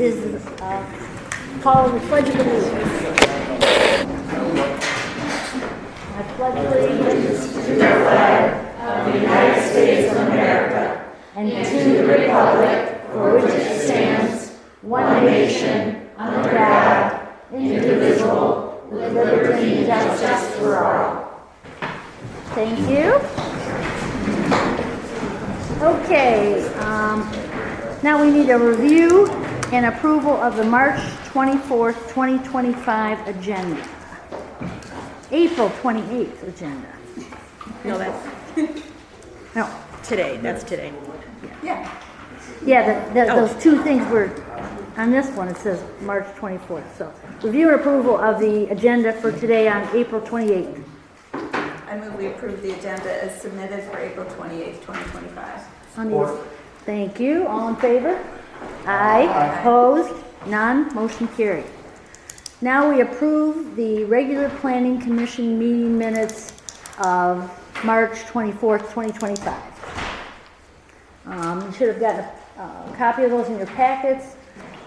is called the Pledge of Allegiance. I pledge allegiance to the flag of the United States of America and to the republic for which it stands, one nation, under God, indivisible, with liberty and justice for all. Thank you. Okay, now we need a review and approval of the March 24th, 2025 agenda. April 28th agenda. No, that's No. today. That's today. Yeah, those two things were, on this one it says March 24th. So, review and approval of the agenda for today on April 28th. I move we approve the agenda as submitted for April 28th, 2025. Thank you. All in favor? Aye. Opposed? None. Motion carried. Now we approve the regular planning commission meeting minutes of March 24th, 2025. You should have gotten a copy of those in your packets.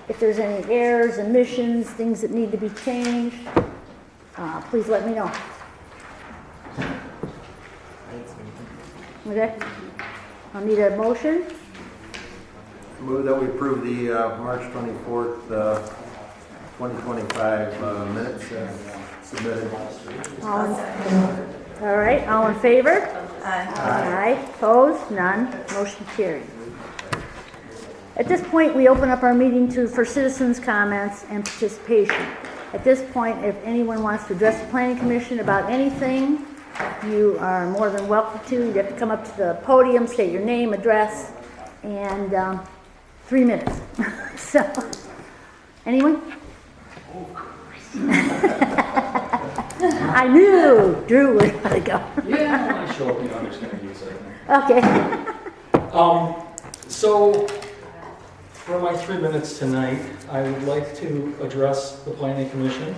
If there's any errors, omissions, things that need to be changed, please let me know. Okay? I'll need a motion. Move that we approve the March 24th, 2025 minutes submitted. All right, all in favor? Aye. Aye. Opposed? None. Motion carried. At this point, we open up our meeting for citizens' comments and participation. At this point, if anyone wants to address the Planning Commission about anything, you are more than welcome to. You have to come up to the podium, state your name, address, and 3 minutes. So, anyone? I knew Drew would want to go. Yeah, when I show up, you know, I'm just going to use it. Okay. So, for my 3 minutes tonight, I would like to address the Planning Commission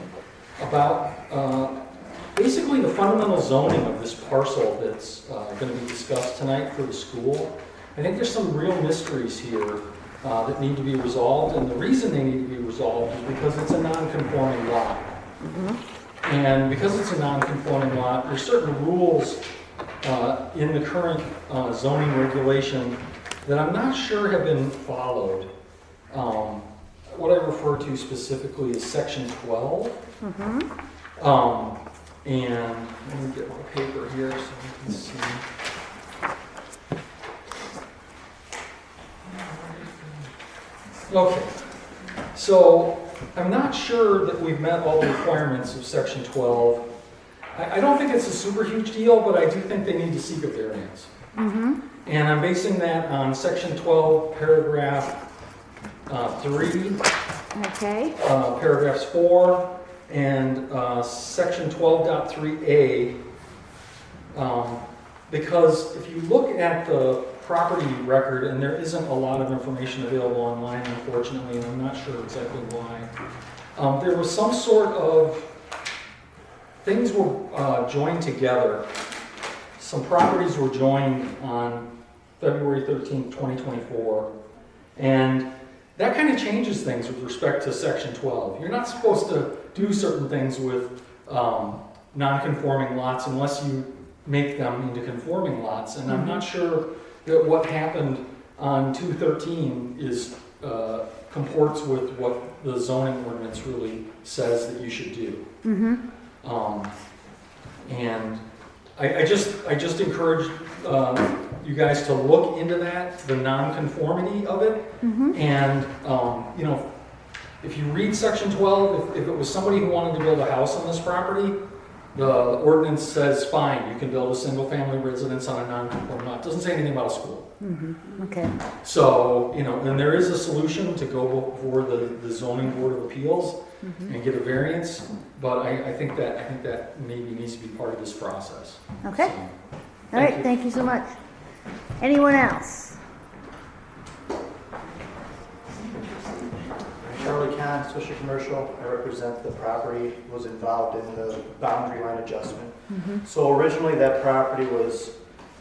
about basically the fundamental zoning of this parcel that's going to be discussed tonight for the school. I think there's some real mysteries here that need to be resolved, and the reason they need to be resolved is because it's a non-conforming lot. And because it's a non-conforming lot, there's certain rules in the current zoning regulation that I'm not sure have been followed. What I refer to specifically is Section 12. And let me get my paper here so you can see. Okay, so I'm not sure that we've met all the requirements of Section 12. I don't think it's a super huge deal, but I do think they need to seek a variance. And I'm basing that on Section 12, paragraph 3, Okay. paragraphs 4, and Section 12.3a, because if you look at the property record, and there isn't a lot of information available online, unfortunately, and I'm not sure exactly why, there was some sort of, things were joined together. Some properties were joined on February 13th, 2024, and that kind of changes things with respect to Section 12. You're not supposed to do certain things with non-conforming lots unless you make them into conforming lots, and I'm not sure that what happened on 213 is comports with what the zoning ordinance really says that you should do. And I just encourage you guys to look into that, the non-conformity of it, and you know, if you read Section 12, if it was somebody who wanted to build a house on this property, the ordinance says fine, you can build a single-family residence on a non-conforming lot. It doesn't say anything about a school. Okay. So, you know, and there is a solution to go before the zoning board of appeals and get a variance, but I think that maybe needs to be part of this process. Okay. So, All right. you. Thank you so much. Anyone else? Charlie Kahn, Swisher Commercial. I represent the property was involved in the boundary line adjustment. So originally that property was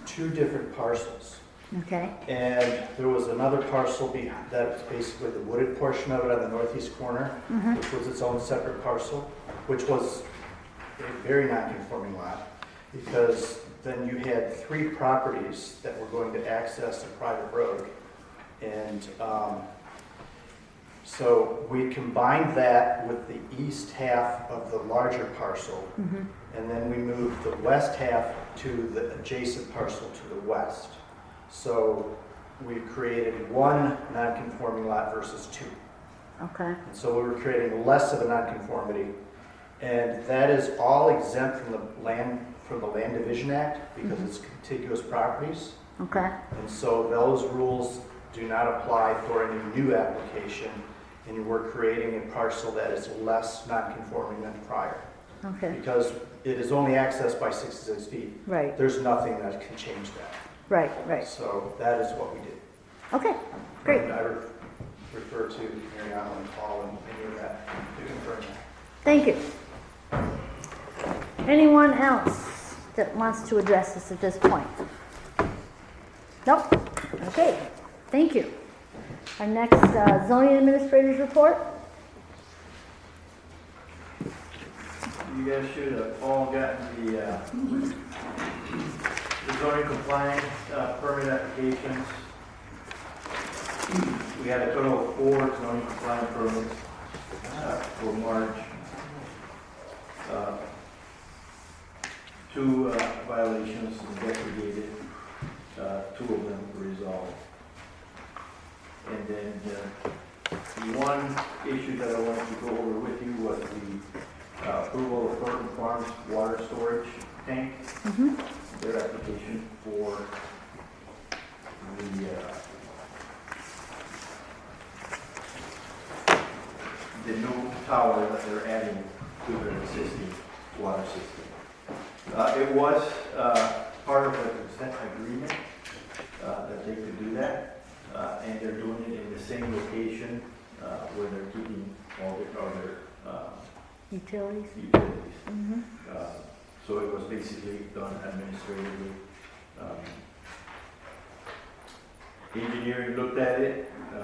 two different parcels. Okay, And there was another parcel behind, that's basically the wooded portion of it on the northeast corner, which was its own separate parcel, which was a very non-conforming lot, because then you had 3 properties that were going to access a private road. And so we combined that with the east half of the larger parcel, and then we moved the west half to the adjacent parcel to the west. So we created 1 non-conforming lot versus 2. okay, And so we were creating less of a nonconformity. And that is all exempt from the Land Division Act because it's contiguous properties. okay, And so those rules do not apply for any new application. And we're creating a parcel that is less non-conforming than prior. okay, Because it is only accessed by 66 feet. right, There's nothing that can change that. right, right. So that is what we did. Okay, great. And I refer to Mariana and Paul and any of that to confirm that. Thank you. Anyone else that wants to address this at this point? Nope? Okay, thank you. Our next zoning administrator's report. You guys should have all gotten the zoning compliance permit applications. We had a total of 4 zoning compliant permits for March. 2 violations investigated, 2 of them were resolved. And then the one issue that I wanted to go over with you was the approval of Thornton Farms water storage tank. Their application for the new tower that they're adding to their existing water system. It was part of the consent agreement that they could do that, and they're doing it in the same location where they're keeping all their Utilities. utilities. So it was basically done administratively. Engineering looked at it, the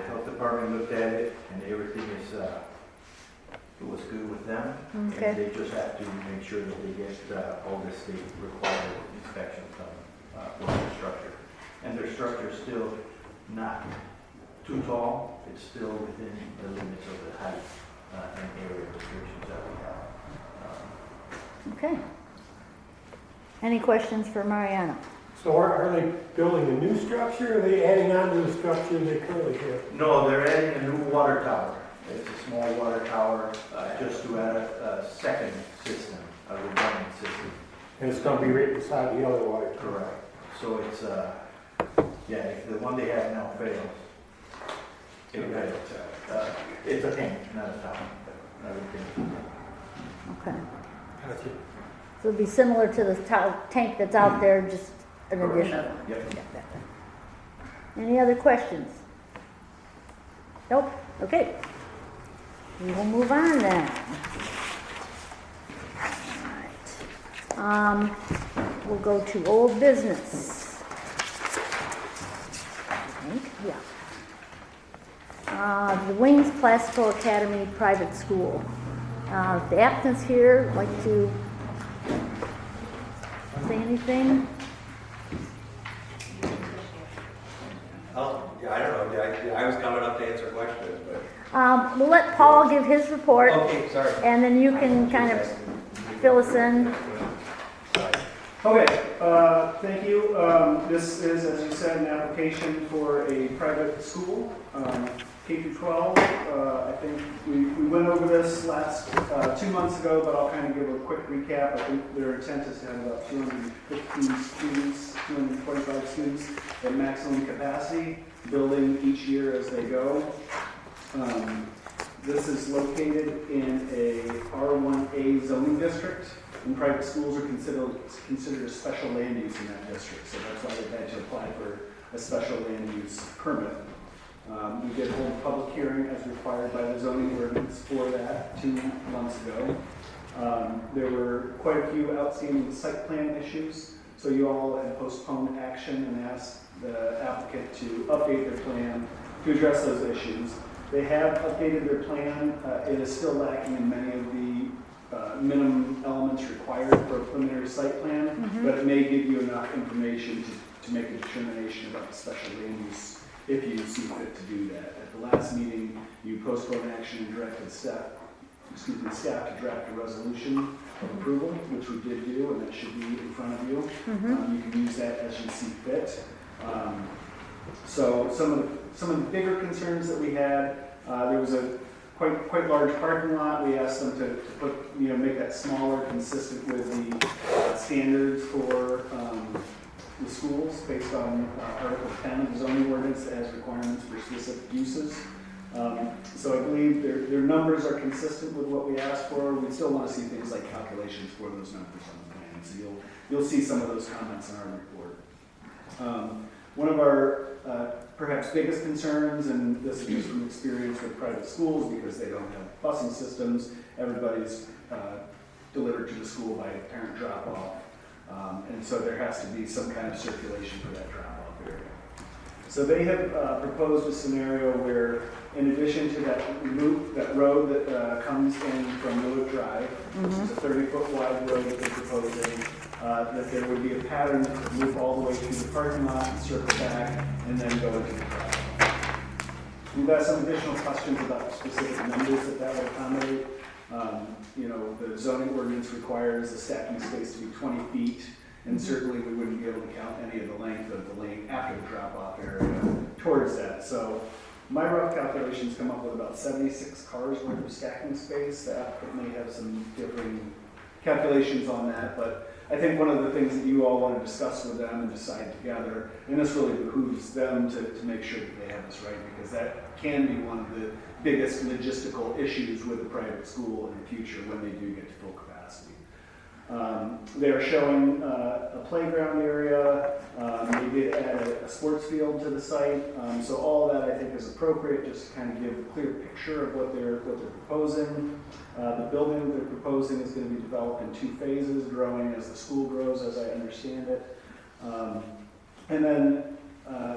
health department looked at it, and everything is, it was good with them. Okay. And they just have to make sure that they get all the state required inspections done for their structure. And their structure is still not too tall, it's still within the limits of the height and area restrictions that we have. Okay. Any questions for Mariano? So are they building a new structure, or are they adding on to the structure they currently have? No, they're adding a new water tower. It's a small water tower, just to add a second system, a redundant system. And it's gonna be right beside the other water tower? Correct. So it's, yeah, if the one they have now fails, it's a tank, not a tower, not a tank. Okay. Gotcha. So it'd be similar to the tank that's out there, just an Correct. additional. Yep. Any other questions? Nope. Okay. We will move on then. All right. We'll go to old business. I think, yeah. The Wings Classical Academy Private School. If the applicant's here, like to say anything? Yeah, I don't know. I was coming up to answer questions, but. We'll let Paul give his report, Okay, sorry. and then you can kind of fill us in. Okay, thank you. This is, as you said, an application for a private school, K through 12. I think we went over this last 2 months ago, but I'll kind of give a quick recap. I think their intent is to have about 215 students, 225 students at maximum capacity, building each year as they go. This is located in a R1A zoning district, and private schools are considered a special land use in that district, so that's why they've had to apply for a special land use permit. We did hold a public hearing as required by the zoning ordinance for that 2 months ago. There were quite a few outstanding site plan issues, so you all had postponed action and asked the applicant to update their plan to address those issues. They have updated their plan. It is still lacking in many of the minimum elements required for a preliminary site plan, but it may give you enough information to make a determination about the special land use if you see fit to do that. At the last meeting, you postponed action and directed staff to draft a resolution of approval, which we did do, and that should be in front of you. You can use that as you see fit. So some of the bigger concerns that we had, there was a quite large parking lot. We asked them to put, make that smaller, consistent with the standards for the schools based on Article 10 of the zoning ordinance that has requirements for specific uses. So I believe their numbers are consistent with what we asked for. We still want to see things like calculations for those numbers on the plan. So you'll see some of those comments in our report. One of our perhaps biggest concerns, and this is just from experience with private schools because they don't have busing systems, everybody's delivered to the school by parent drop-off. And so there has to be some kind of circulation for that drop-off area. So they have proposed a scenario where, in addition to that road that comes in from Millwood Drive, which is a 30-foot wide road that they're proposing, that there would be a pattern that would loop all the way through the parking lot and circle back and then go into the drive. We've got some additional questions about specific numbers that would accommodate. The zoning ordinance requires the stacking space to be 20 feet, and certainly we wouldn't be able to count any of the length of the lane after the drop-off area towards that. So my rough calculations come up with about 76 cars worth of stacking space. The applicant may have some differing calculations on that, but I think one of the things that you all want to discuss with them and decide together, and this really behooves them to make sure that they have this right, because that can be one of the biggest logistical issues with a private school in the future when they do get to full capacity. They are showing a playground area. They did add a sports field to the site. So all of that I think is appropriate, just to kind of give a clear picture of what they're proposing. The building that they're proposing is going to be developed in 2 phases, growing as the school grows, as I understand it. And then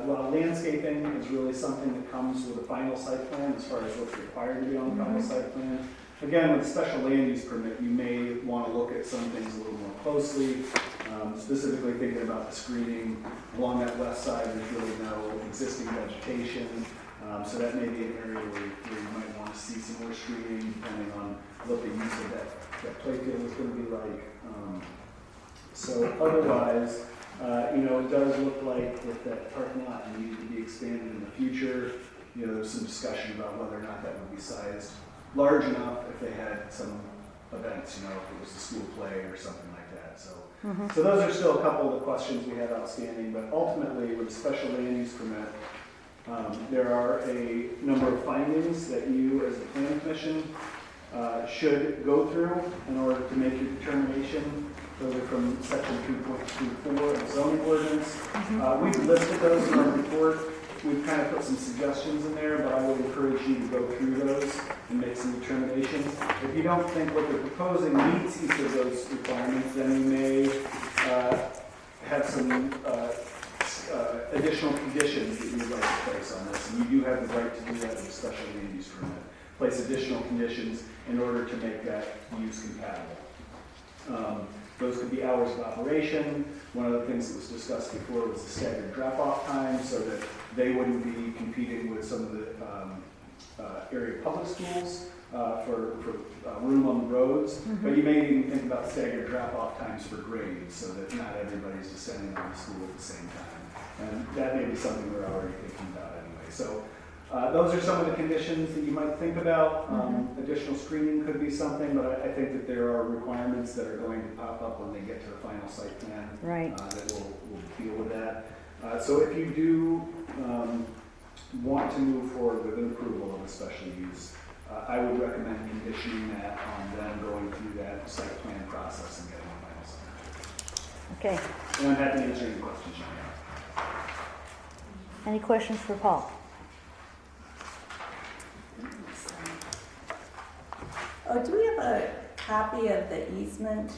while landscaping is really something that comes with a final site plan as far as what's required to be on the final site plan. Again, with a special land use permit, you may want to look at some things a little more closely, specifically thinking about the screening. Along that west side, there's really no existing vegetation, so that may be an area where you might want to see some more screening, depending on what the use of that play field is going to be like. So otherwise, it does look like if that parking lot needed to be expanded in the future, there's some discussion about whether or not that would be sized large enough if they had some events, if it was a school play or something like that. So those are still a couple of the questions we have outstanding, but ultimately with a special land use permit, there are a number of findings that you as the planning commission should go through in order to make your determination. Those are from section 2.24 of the zoning ordinance. We've listed those in our report. We've kind of put some suggestions in there, but I would encourage you to go through those and make some determinations. If you don't think what they're proposing meets each of those requirements, then you may have some additional conditions that you would like to place on this. And you do have the right to do that with a special land use permit. Place additional conditions in order to make that use compatible. Those could be hours of operation. One of the things that was discussed before was the staggered drop-off time, so that they wouldn't be competing with some of the area public schools for room on the roads. But you may even think about staggered drop-off times for grades, so that not everybody's descending on the school at the same time. And that may be something we're already thinking about anyway. So those are some of the conditions that you might think about. Additional screening could be something, but I think that there are requirements that are going to pop up when they get to the final site plan that will deal with that. So if you do want to move forward with an approval of a special use, I would recommend conditioning that on them going through that site plan process and getting a final site. Okay. And I'm happy to answer any questions you may have. Any questions for Paul? Oh, do we have a copy of the easement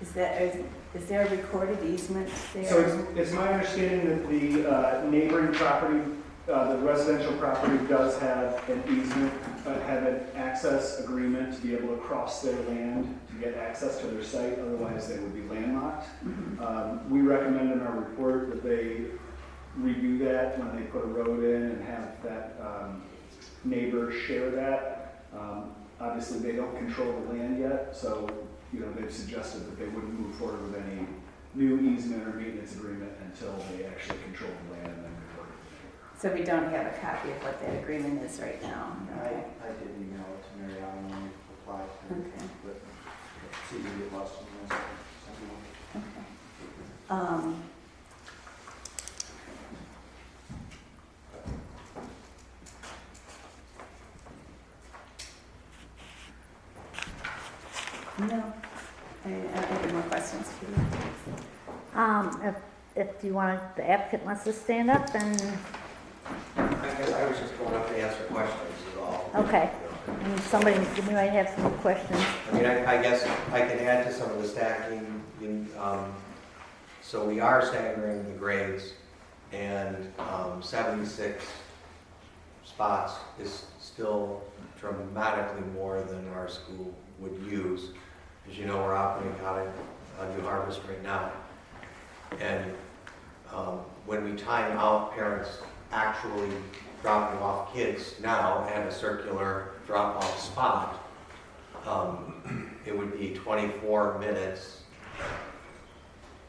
Is there a recorded easement there? So it's my understanding that the neighboring property, the residential property does have an easement, have an access agreement to be able to cross their land to get access to their site, otherwise they would be landlocked. We recommend in our report that they redo that when they put a road in and have that neighbor share that. Obviously, they don't control the land yet, so they've suggested that they wouldn't move forward with any new easement or maintenance agreement until they actually control the land and then record it. So we don't have a copy of what that agreement is right now? I did email it to Mary Ellen when we applied, Okay. but it's easy to get lost in this. Okay. No, I have any more questions for you. If you want, the applicant wants to stand up, then, I guess I was just going up to answer questions is all. okay. And somebody, you might have some questions. I mean, I guess I can add to some of the stacking. So we are staggering the grades, and 76 spots is still dramatically more than our school would use. As you know, we're operating out of New Harvest right now. And when we time out parents actually dropping off kids now at a circular drop-off spot, it would be 24 minutes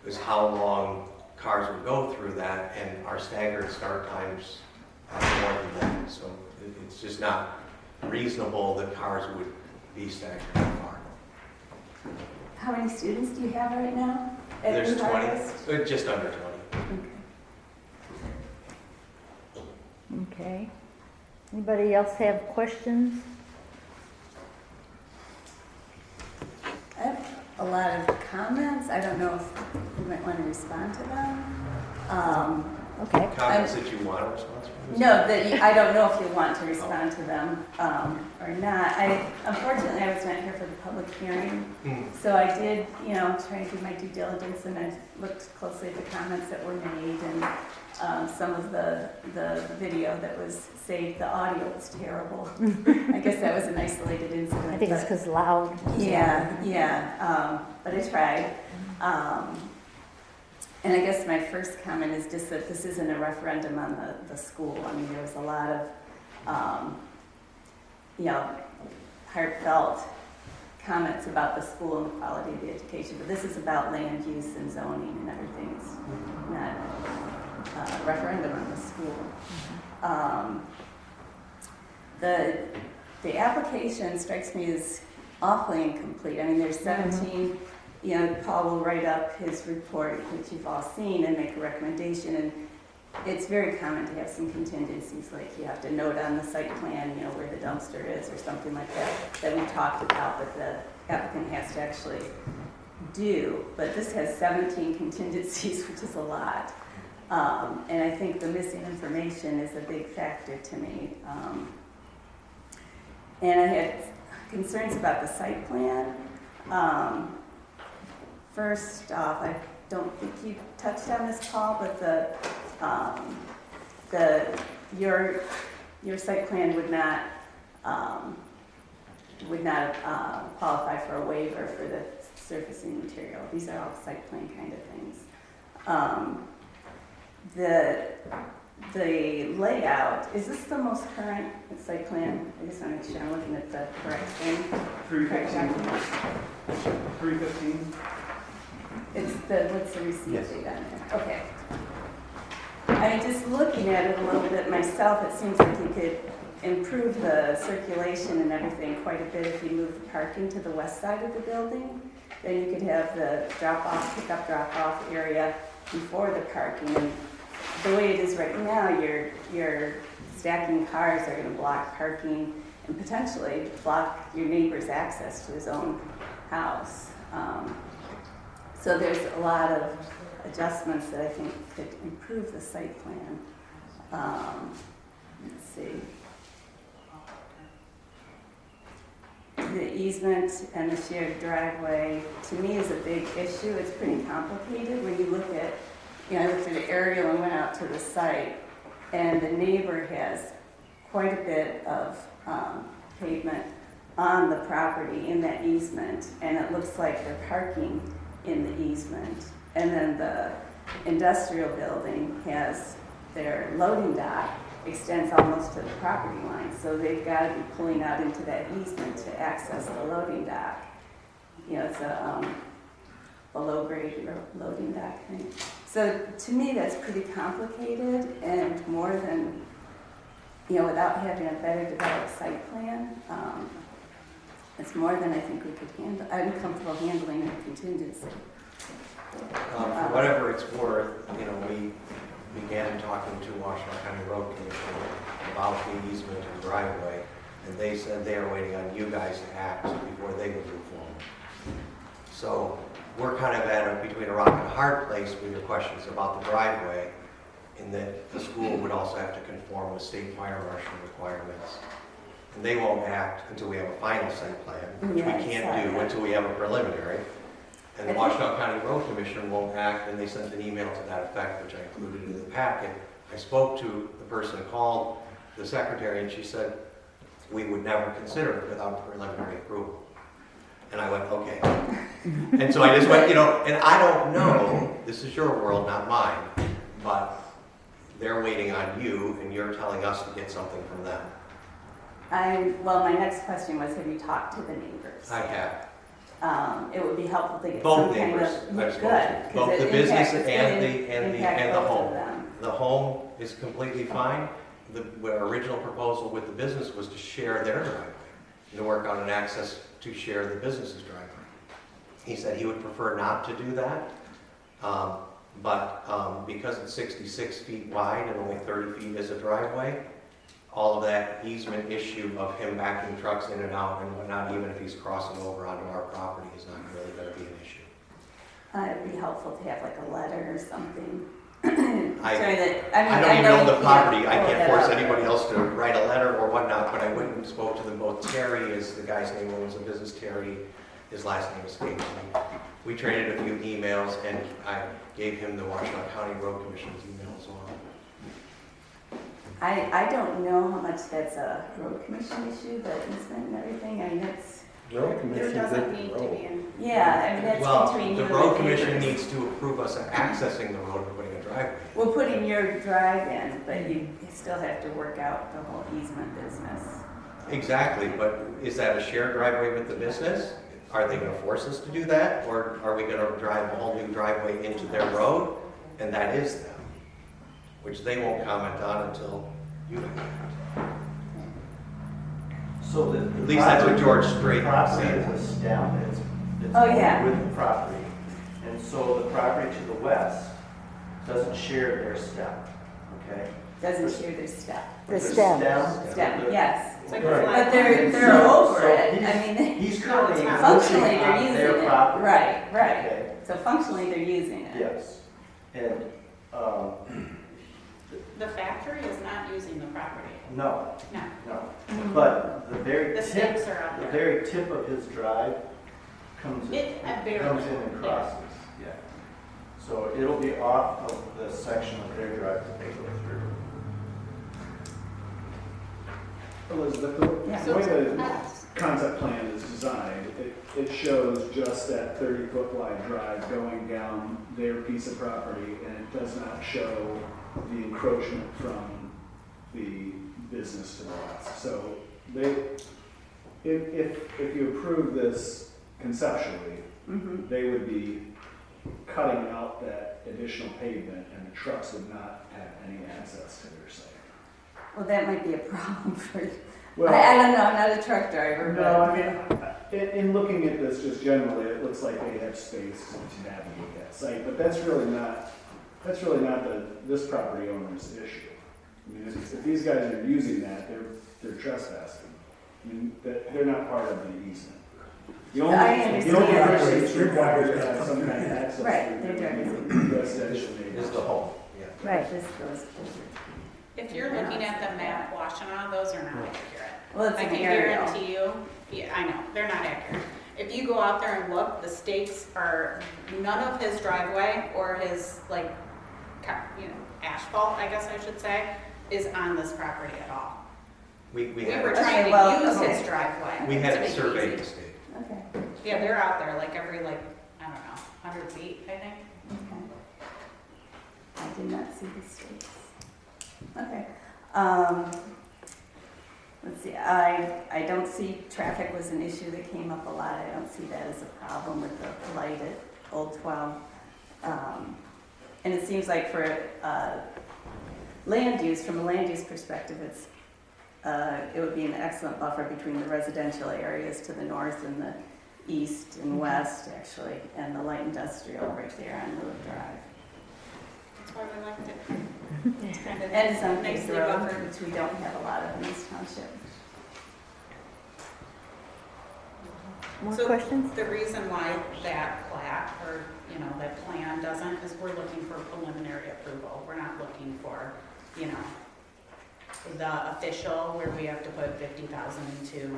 is how long cars would go through that, and our staggered start times are more than that. So it's just not reasonable that cars would be staggered that far. How many students do you have right now? at There's New 20, Harvest? just under 20. Okay. Okay. Anybody else have questions? I have a lot of comments. I don't know if you might want to respond to them. Okay. Comments that you want a response from? No, I don't know if you want to respond to them or not. Unfortunately, I was not here for the public hearing, so I did, try to do my due diligence, and I looked closely at the comments that were made and some of the video that was saved. The audio was terrible. I guess that was an isolated incident. I think it's but- because loud. Yeah, but I tried. And I guess my first comment is just that this isn't a referendum on the school. I mean, there was a lot of, heartfelt comments about the school and the quality of the education, but this is about land use and zoning and everything. It's not a referendum on the school. The application strikes me as awfully incomplete. I mean, there's 17, Paul will write up his report, which you've all seen, and make a recommendation. And it's very common to have some contingencies, like you have to note on the site plan, where the dumpster is or something like that we talked about, but the applicant has to actually do. But this has 17 contingencies, which is a lot. And I think the missing information is a big factor to me. And I had concerns about the site plan. First off, I don't think you touched on this, Paul, but your site plan would not qualify for a waiver for the surfacing material. These are all site plan kind of things. The layout, is this the most current site plan? I just want to make sure I'm looking at the correct thing. 315. It's what's the receipt date on there? Okay. I mean, just looking at it a little bit myself, it seems like you could improve the circulation and everything quite a bit if you move the parking to the west side of the building. Then you could have the pickup drop-off area before the parking. And the way it is right now, your stacking cars are going to block parking and potentially block your neighbor's access to his own house. So there's a lot of adjustments that I think could improve the site plan. Let's see. the easement and the shared driveway, to me, is a big issue. It's pretty complicated when you look at, I looked at the aerial and went out to the site, and the neighbor has quite a bit of pavement on the property in that easement, and it looks like they're parking in the easement. And then the industrial building has their loading dock extends almost to the property line, so they've got to be pulling out into that easement to access the loading dock. It's a low-grade loading dock thing. So to me, that's pretty complicated, and more than, without having a better developed site plan, it's more than I think we could handle. I'm comfortable handling a contingency. For whatever it's worth, we began talking to Washtenaw County Road Commission about the easement and driveway, and they said they are waiting on you guys to act before they would move forward. So we're kind of between a rock and a hard place with your questions about the driveway, in that the school would also have to conform with state fire marshal requirements. And they won't act until we have a final site plan, which we can't do until we have a preliminary. And the Washtenaw County Road Commission won't act, and they sent an email to that effect, which I included in the packet. I spoke to the person who called the secretary, and she said, we would never consider it without preliminary approval. And I went, okay. And so I just went, and I don't know, this is your world, not mine, but they're waiting on you, and you're telling us to get something from them. Well, my next question was, have you talked to the neighbors? I have. It would be helpful to get Both some kind neighbors, of, I've spoken good, to. Both the business and the both home. of them. The home is completely fine. The original proposal with the business was to share their driveway, to work on an access to share the business's driveway. He said he would prefer not to do that, but because it's 66 feet wide and only 30 feet is a driveway, all of that easement issue of him backing trucks in and out and whatnot, even if he's crossing over onto our property, is not really going to be an issue. It'd be helpful to have like a letter or something. I don't even know own the you property. can't I pull can't that force up. anybody else to write a letter or whatnot, but I went and spoke to them both. Terry is the guy's name, who owns the business, Terry. His last name escapes me. We traded a few emails, and I gave him the Washtenaw County Road Commission's email as well. I don't know how much that's a road commission issue, the easement and everything. it's, There doesn't need to be an. that's Well, between you the and road the commission neighbors. needs to approve us accessing the road and putting a driveway. We're putting your drive in, but you still have to work out the whole easement business. Exactly, but is that a shared driveway with the business? Are they going to force us to do that? Or are we going to drive a whole new driveway into their road? And that is them, which they won't comment on until you act. So the. At least that's what George Strait Property said. is a stem, it's Oh, yeah. with the property. And so the property to the west doesn't share their stem, okay? Doesn't share their step. The stem. Step, yes. It's like Right. a flag. But they're So- over so it. he's- I mean, He's currently functionally encroaching they're on using their it. property. Right. Okay, So functionally they're using it. yes. And, The factory is not using the property. no, No. no. But the very The tip, stakes are out the there. very tip of his drive comes in Barely. and crosses, yeah. So it'll be off of the section of their drive that they go through. Elizabeth, Yeah. the way the concept plan is designed, it shows just that 30-foot wide drive going down their piece of property, and it does not show the encroachment from the business to the west. So if you approve this conceptually, Mhm. they would be cutting out that additional pavement, and the trucks would not have any access to their site. Well, that might be a problem for, Well, I don't know, I'm not a truck driver, no, but. I mean, in looking at this just generally, it looks like they have space to navigate that site, but that's really not this property owner's issue. I mean, if these guys are using that, they're trespassing. I mean, they're not part of the easement. The only understand. person that's required to have some kind of access Right, to they're the residential neighbors. Is the home, yeah. Right. This goes over. If you're looking at the map, Washtenaw, those are not accurate. Well, it's I an can aerial. guarantee you, yeah, I know, they're not accurate. If you go out there and look, the stakes are, none of his driveway or his, like, asphalt, I guess I should say, is on this property at all. We We had, were Okay, trying well, to use okay. his driveway. we had to it make it surveyed easy. the state. Okay. Yeah, they're out there like every, like, I don't know, 100 feet, I think. Okay. I did not see the stakes. Okay. Let's see, I don't see traffic was an issue that came up a lot. I don't see that as a problem with the light at Old 12. And it seems like for land use, from a land use perspective, it would be an excellent buffer between the residential areas to the north and the east and west, actually, and the light industrial right there on Lewis Drive. That's why we liked it. It's kind of And some big nicely road, buffered. which we don't have a lot of in this township. More So- questions? The reason why that plat or, that plan doesn't is we're looking for preliminary approval. We're not looking for, the official where we have to put 50,000 into,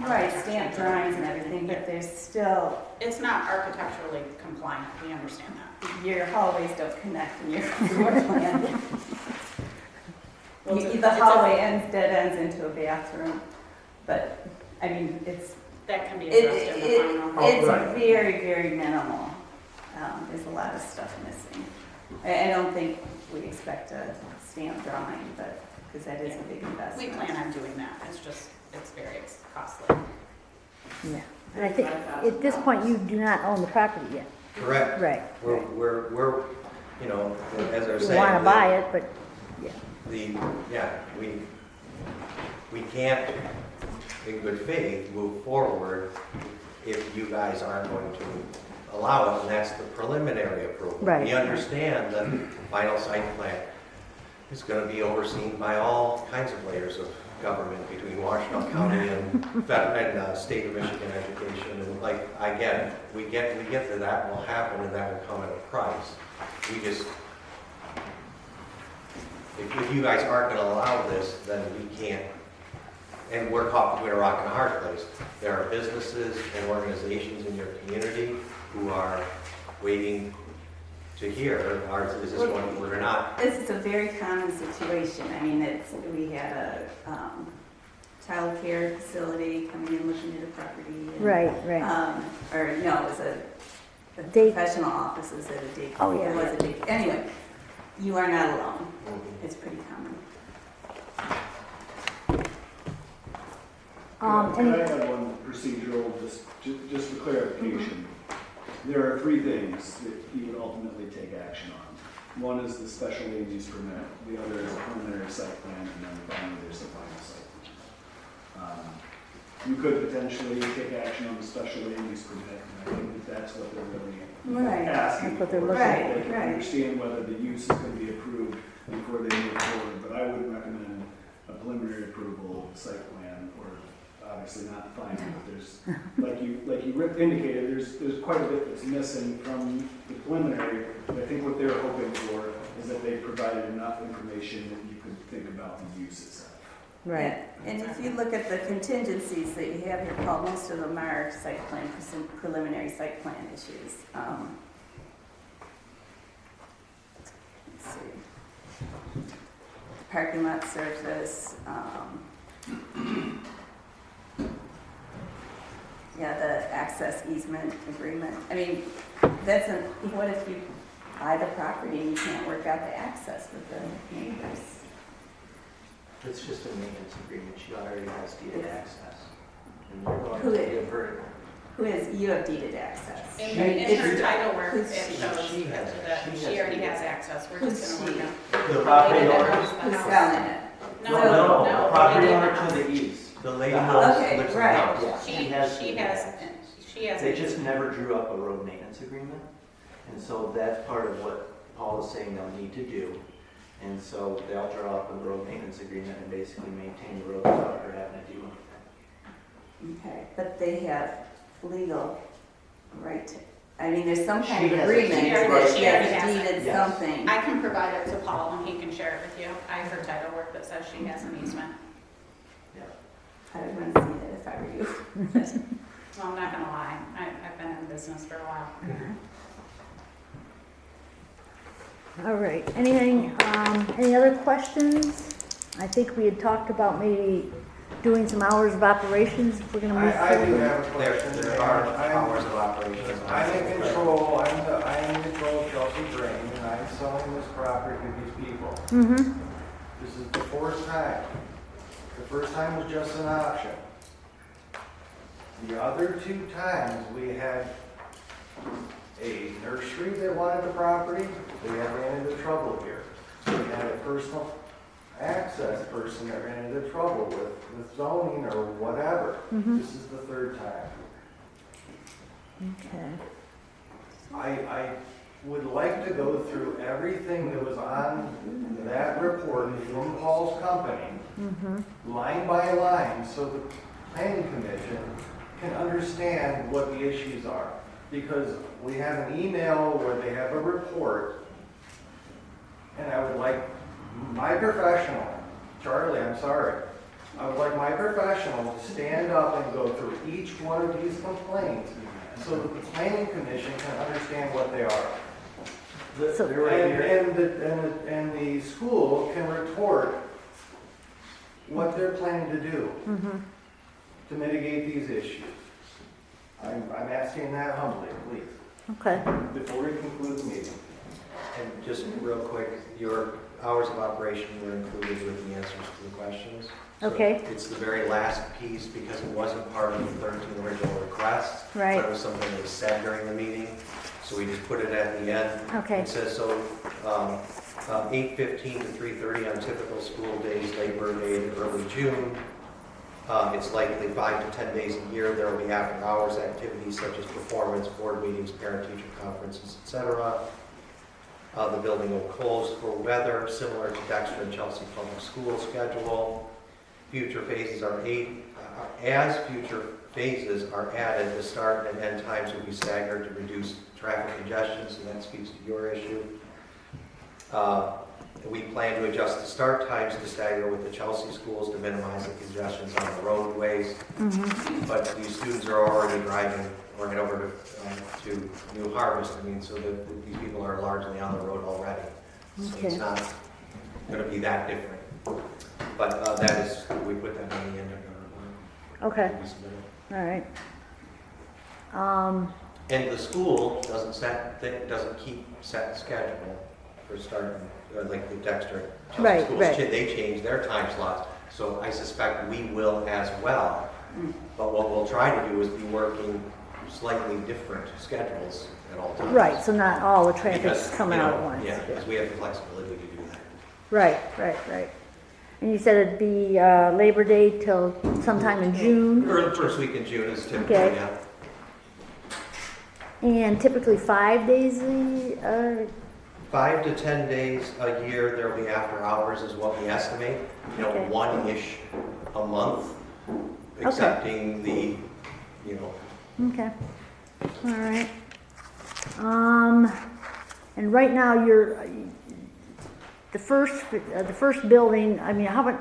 Right, architecture stamp drawings and everything, but there's still, It's not architecturally compliant, we understand that. your hallways don't connect in your floor plan. Well, it's a- The it's a- hallway dead ends into a bathroom, but, I mean, That can be addressed in the final. it's right. very, very minimal. There's a lot of stuff missing. I don't think we expect a stamp drawing, but, because that is a big We investment. plan on doing that, it's very costly. Yeah. And I think at this point, you do not own the property yet. Correct. Right. We're, as I was You saying. want to buy it, but, We can't, in good faith, move forward if you guys aren't going to allow it, and that's the preliminary approval. Right. We understand that the final site plan is gonna be overseen by all kinds of layers of government between Washington County and State of Michigan Education, and I get it. We get that will happen, and that will come at a price. We just, if you guys aren't gonna allow this, then we can't, and we're caught between a rock and a hard place. There are businesses and organizations in your community who are waiting to hear, is this one, we're not. This is a very common situation. I mean, we had a child care facility coming in looking at a property. and, right, right. Or, no, it was a Day- professional offices at a daycare. Oh, yeah. It was a daycare. Anyway, you are not alone. It's pretty common. Can I Any, have one procedural, just for clarification? There are three things that you would ultimately take action on. One is the special land use permit, the other is a preliminary site plan, and then finally there's the final site plan. You could potentially take action on the special land use permit, and I think that that's what they're really Right. asking. That's what they're for, looking so for. They can Right. understand whether the use is going to be approved before they move forward, but I would recommend a preliminary approval of the site plan, or obviously not final, but there's, like you indicated, there's quite a bit that's missing from the preliminary. But I think what they're hoping for is that they provided enough information that you could think about the use itself. right. Yeah, and if you look at the contingencies that you have here, Paul, most of them are site plan, preliminary site plan issues. Let's see. Parking lot surface, yeah, the access easement agreement. I mean, what if you buy the property and you can't work out the access with the neighbors? It's just a maintenance agreement, she already has deeded access. And we're going Who to is- give her, You have deeded access. In She- her it's- title work, it who's- shows she has- that she she has already to has do it. access, we're Who's just gonna she? work the out. property Lady that owner, owns the Who's house. selling it? No, no, no, the property lady in owner the house. to the east. The lady The who house. Okay, lives in the right. house. Yeah, She has has, They just never drew up a road maintenance agreement, and so that's part of what Paul is saying they'll need to do. And so they'll draw up a road maintenance agreement and basically maintain the road without her having to do anything. Okay, but they have legal right to, I mean, there's some kind She of has a agreement deed. that She she already has has it. deeded Yes. something. I can provide it to Paul and he can share it with you. I have her title work that says she has an easement. I would want to see that if I were you. Well, I'm not gonna lie, I've been in business for a while. All right, anything, any other questions? I think we had talked about maybe doing some hours of operations if we're gonna move I do forward. have a question. There are hours of operations. I'm in control, I am in control of Chelsea Drain, and I'm selling this property to these people. Mm-hmm, This is the fourth time. The first time was just an option. The other two times, we had a nursery that wanted the property, they had ran into trouble here. We had a personal access person that ran into trouble with zoning or whatever. Mhm. This is the third time. okay. I would like to go through everything that was on that report from Paul's company, Mm-hmm, line by line, so the planning commission can understand what the issues are. Because we have an email where they have a report, and I would like my professional, Charlie, I'm sorry, I would like my professional to stand up and go through each one of these complaints so that the planning commission can understand what they are. So- And the school can retort what they're planning to do mm-hmm. to mitigate these issues. I'm asking that humbly, please, Okay, before we conclude the meeting. And just real quick, your hours of operation were included with the answers to the questions. So Okay. It's the very last piece because it wasn't part of the 13 original requests. Right. That was something they said during the meeting, so we just put it at the end. okay, It says, so 8:15 to 3:30 on typical school days, Labor Day to early June. It's likely 5 to 10 days a year. There will be after-hours activities such as performance, board meetings, parent-teacher conferences, etc. The building will close for weather, similar to Dexter and Chelsea Public School schedule. Future phases are as future phases are added, the start and end times will be staggered to reduce traffic congestion, so that speaks to your issue. We plan to adjust the start times to stagger with the Chelsea schools to minimize the congestions on the roadways. mm-hmm, But these students are already driving or head over to New Harvest. I mean, so that these people are largely on the road already. So it's Okay. not going to be that different. But that is, we put that on the end of our report. okay, We submitted. all right. And the school doesn't keep set schedule for starting, like the Dexter Chelsea Right, schools. right. They change their time slots, so I suspect we will as well. But what we'll try to do is be working slightly different schedules at all times. Right, so not all the traffic's Because, coming you out know, at once. Yeah, because we have the flexibility to do that. Right, right, right. And you said it'd be Labor Day till sometime in June, Or the first week in June is typically, Okay. yeah. and typically 5 days, 5 to 10 days a year, there'll be after hours is what we estimate. You know, Okay. one-ish a month, accepting the, you know, okay, all right. And right now, the first building, I mean, how about,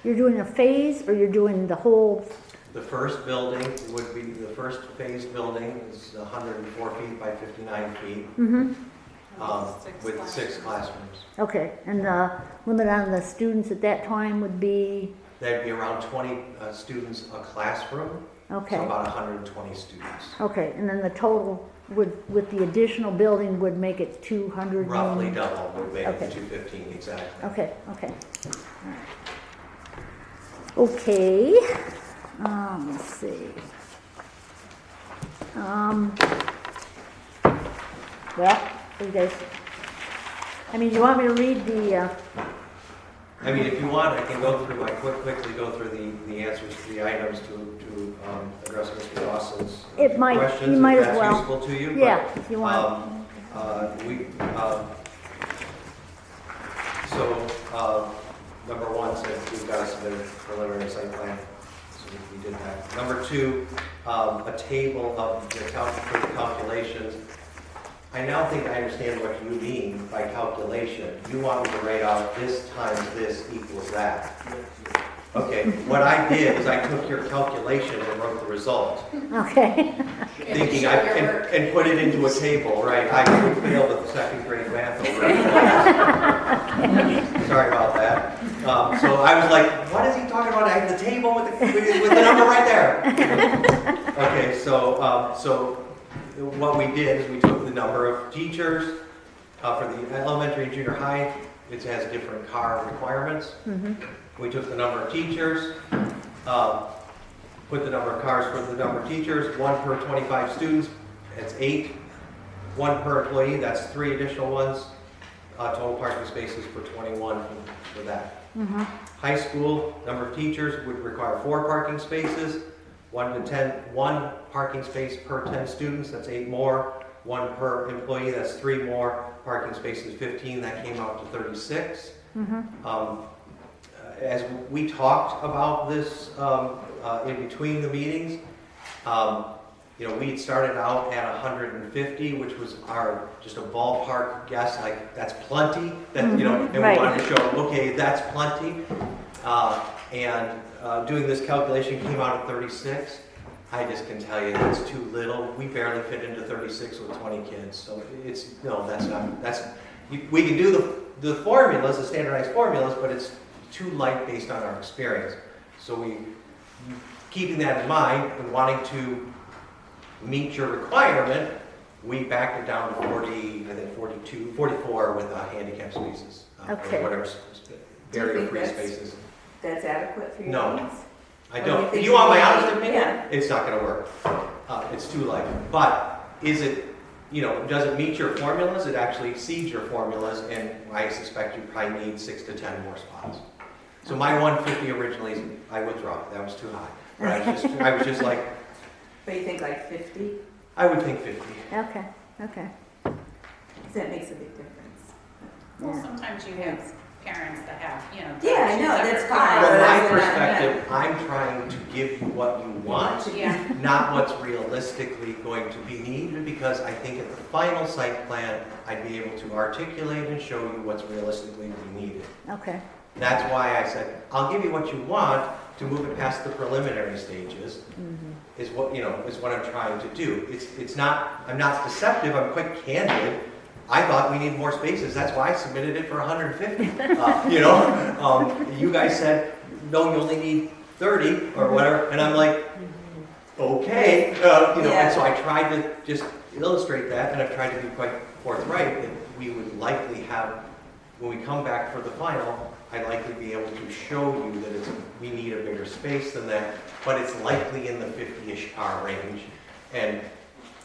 you're doing a phase, or you're doing the whole, the first building would be, the first phase building is 104 feet by 59 feet, mm-hmm, with 6 classrooms. okay, and the limit on the students at that time would be, That'd be around 20 students a classroom, so okay, about 120 students. okay, and then the total with the additional building would make it 200? Roughly double, would make it Okay. 215 exactly. Okay, okay. All right. Okay, let's see. Well, you guys, I mean, you want me to read the, I mean, if you want, I can go through, quickly go through the answers to the items to address Mr. Dawson's It might- questions. you might if as that's well. useful to you. yeah, if you want. Number 1 says we've got to submit a preliminary site plan, so we did that. Number 2, a table of the calculations. I now think I understand what you mean by calculation. You want me to write out this times this equals that. Okay, what I did is I took your calculation and wrote the result, Okay. thinking and put it into a table, right? I failed at the second grade math over it. Sorry about that. So I was like, what is he talking about? I have the table with the number right there. Okay, so what we did is we took the number of teachers for the elementary and junior high. It has different car requirements. We took the number of teachers, put the number of cars for the number of teachers, 1 per 25 students, that's 8. 1 per employee, that's 3 additional ones. Total parking spaces for 21 for that. High school, number of teachers would require 4 parking spaces, 1 parking space per 10 students, that's 8 more. 1 per employee, that's 3 more. Parking spaces, 15, that came out to 36. As we talked about this in between the meetings, we had started out at 150, which was just a ballpark guess, like that's plenty. And we wanted to show, okay, that's plenty. Doing this calculation came out at 36. I just can tell you that's too little. We barely fit into 36 with 20 kids. So we can do the formulas, the standardized formulas, but it's too light based on our experience. So keeping that in mind and wanting to meet your requirement, we backed it down to 44 with handicap spaces. Okay. Or whatever, barrier-free spaces. That's adequate for your No. needs? I Or don't. think You want my maybe- honest opinion? Yeah. It's not going to work. It's too light. But is it, does it meet your formulas? It actually exceeds your formulas, and I suspect you probably need 6 to 10 more spots. So my 150 originally, I withdraw. That was too high. But I was just like, But you think like 50? I would think 50. Okay. Because that makes a big difference. Well, sometimes you have parents that have, Yeah, I know, that's fine. From my Yeah. perspective, I'm trying to give you what you want, Yeah. not what's realistically going to be needed, because I think at the final site plan, I'd be able to articulate and show you what's realistically be needed. Okay. That's why I said, I'll give you what you want to move it past the preliminary stages, is what I'm trying to do. I'm not deceptive, I'm quite candid. I thought we need more spaces, that's why I submitted it for 150. You guys said, no, you only need 30 or whatever, and I'm like, okay, and so I tried to just illustrate that, and I've tried to be quite forthright that we would likely have, when we come back for the final, I'd likely be able to show you that we need a bigger space than that, but it's likely in the 50-ish car range. And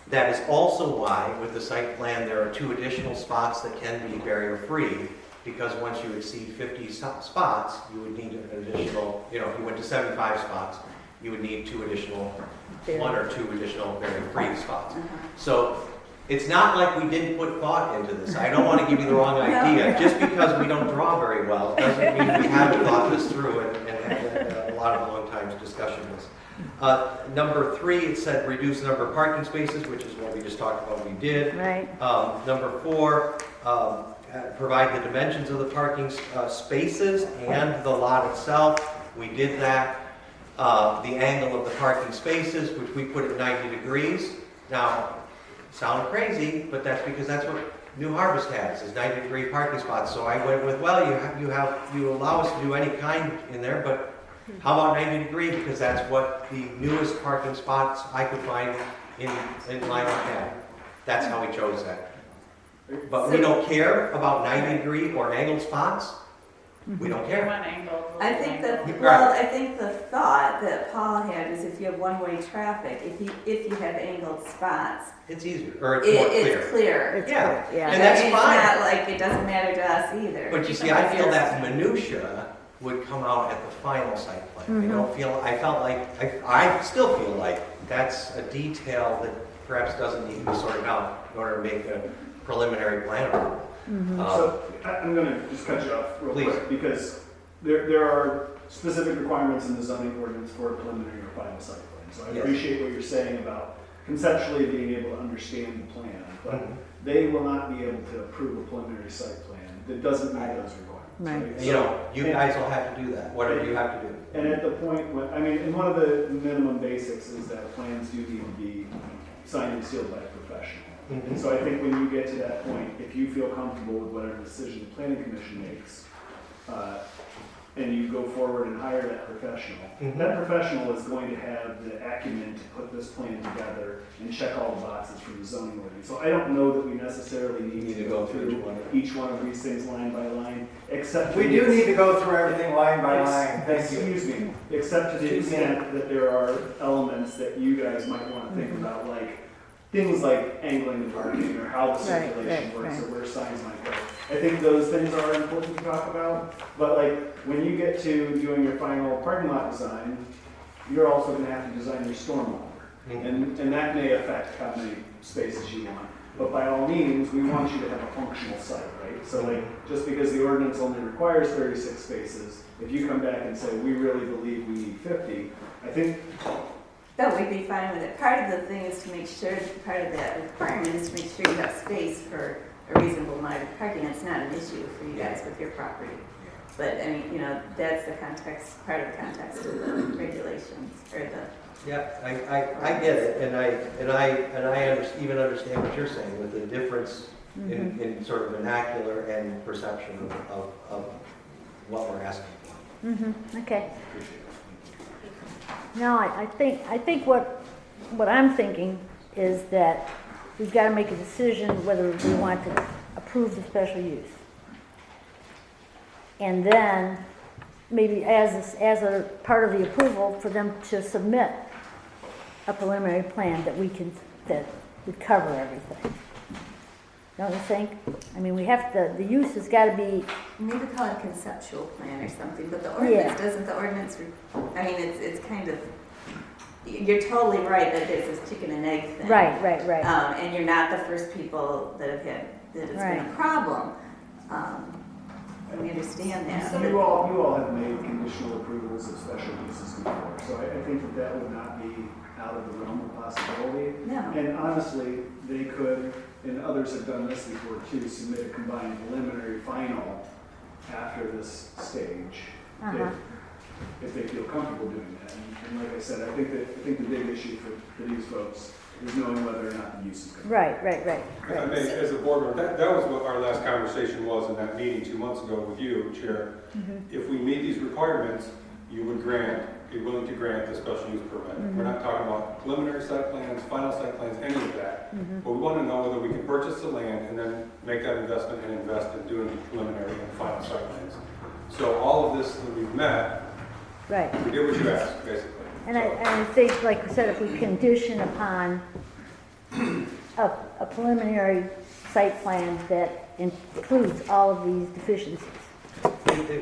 that is also why, with the site plan, there are 2 additional spots that can be barrier-free, because once you exceed 50 spots, you would need an additional, if you went to 75 spots, you would need 1 or 2 additional barrier-free spots. So it's not like we didn't put thought into this. I don't want to give you the wrong idea. Just because we don't draw very well doesn't mean we haven't thought this through and had a lot of long times discussion this. Number 3, it said reduce the number of parking spaces, which is what we just talked about we did. Right. Number 4, provide the dimensions of the parking spaces and the lot itself. We did that. The angle of the parking spaces, which we put at 90 degrees. Now, sound crazy, but that's because that's what New Harvest has, is 90-degree parking spots. So I went with, well, you allow us to do any kind in there, but how about 90-degree? Because that's what the newest parking spots I could find in Lima had. That's how we chose that. But we don't care about 90-degree or angled spots. We don't care. One angle. I think the thought that Paul had is if you have one-way traffic, if you have angled spots, It's easier, or it's more clear. it's clear. It's Yeah. good, yeah. And that's It's fine. not like it doesn't matter to us either. But you see, I feel that minutia would come out at the final site plan. I still feel like that's a detail that perhaps doesn't need to be sorted out in order to make a preliminary plan approval. So I'm going to just cut you off real Please. quick because there are specific requirements in the zoning ordinance for a preliminary or final site plan. So I Yes. appreciate what you're saying about conceptually being able to understand the plan, but Mhm. they will not be able to approve a preliminary site plan that doesn't meet those requirements. Right. You know, you guys will have to do that, whatever you have to do. And at the point when, I mean, and one of the minimum basics is that plans do need to be signed and sealed by a professional. And so I think when you get to that point, if you feel comfortable with whatever decision the planning commission makes, and you go forward and hire that professional, that professional is going to have the acumen to put this plan together and check all the boxes from the zoning ordinance. So I don't know that we necessarily need to go through each one of these things line by line, except. We do need to go through everything line by line, thank you. Excuse me, except to the extent that there are elements that you guys might want to think about, like things like angling the parking or how the circulation works or where signs might go. I think those things are important to talk about, but like when you get to doing your final parking lot design, you're also going to have to design your stormwater. And that may affect how many spaces you want. But by all means, we want you to have a functional site, right? So like, just because the ordinance only requires 36 spaces, if you come back and say, we really believe we need 50, I think. That we'd be fine with it. Part of the thing is to make sure, part of that requirement is to make sure you have space for a reasonable amount of parking. It's not an issue for you guys with your property. But I mean, you know, that's the context, part of the context of the regulations or the. Yeah, I get it, and I even understand what you're saying with the difference in sort of vernacular and perception of what we're asking for. Okay. No, I think what I'm thinking is that we've got to make a decision whether we want to approve the special use. And then maybe as a part of the approval for them to submit a preliminary plan that would cover everything. Don't you think? I mean, we have to, the use has got to be. Maybe call it a conceptual plan or something, but the ordinance, doesn't the ordinance, I mean, it's kind of, you're totally right that there's this chicken and egg thing. Right. And you're not the first people that it's been a problem. We understand that. So you all have made conditional approvals of special uses before, so I think that would not be out of the realm of possibility. No. And honestly, they could, and others have done this before too, submit a combined preliminary final after this stage, if they feel comfortable doing that. And like I said, I think the big issue for these folks is knowing whether or not the use is going to. Right. I mean, as a board member, that was what our last conversation was in that meeting 2 months ago with you, Chair. If we meet these requirements, you would be willing to grant the special use permit. We're not talking about preliminary site plans, final site plans, any of that. But we want to know whether we can purchase the land and then make that investment and invest in doing the preliminary and final site plans. So all of this that we've met, we did what you asked, basically. And I think, like I said, if we condition upon a preliminary site plan that includes all of these deficiencies.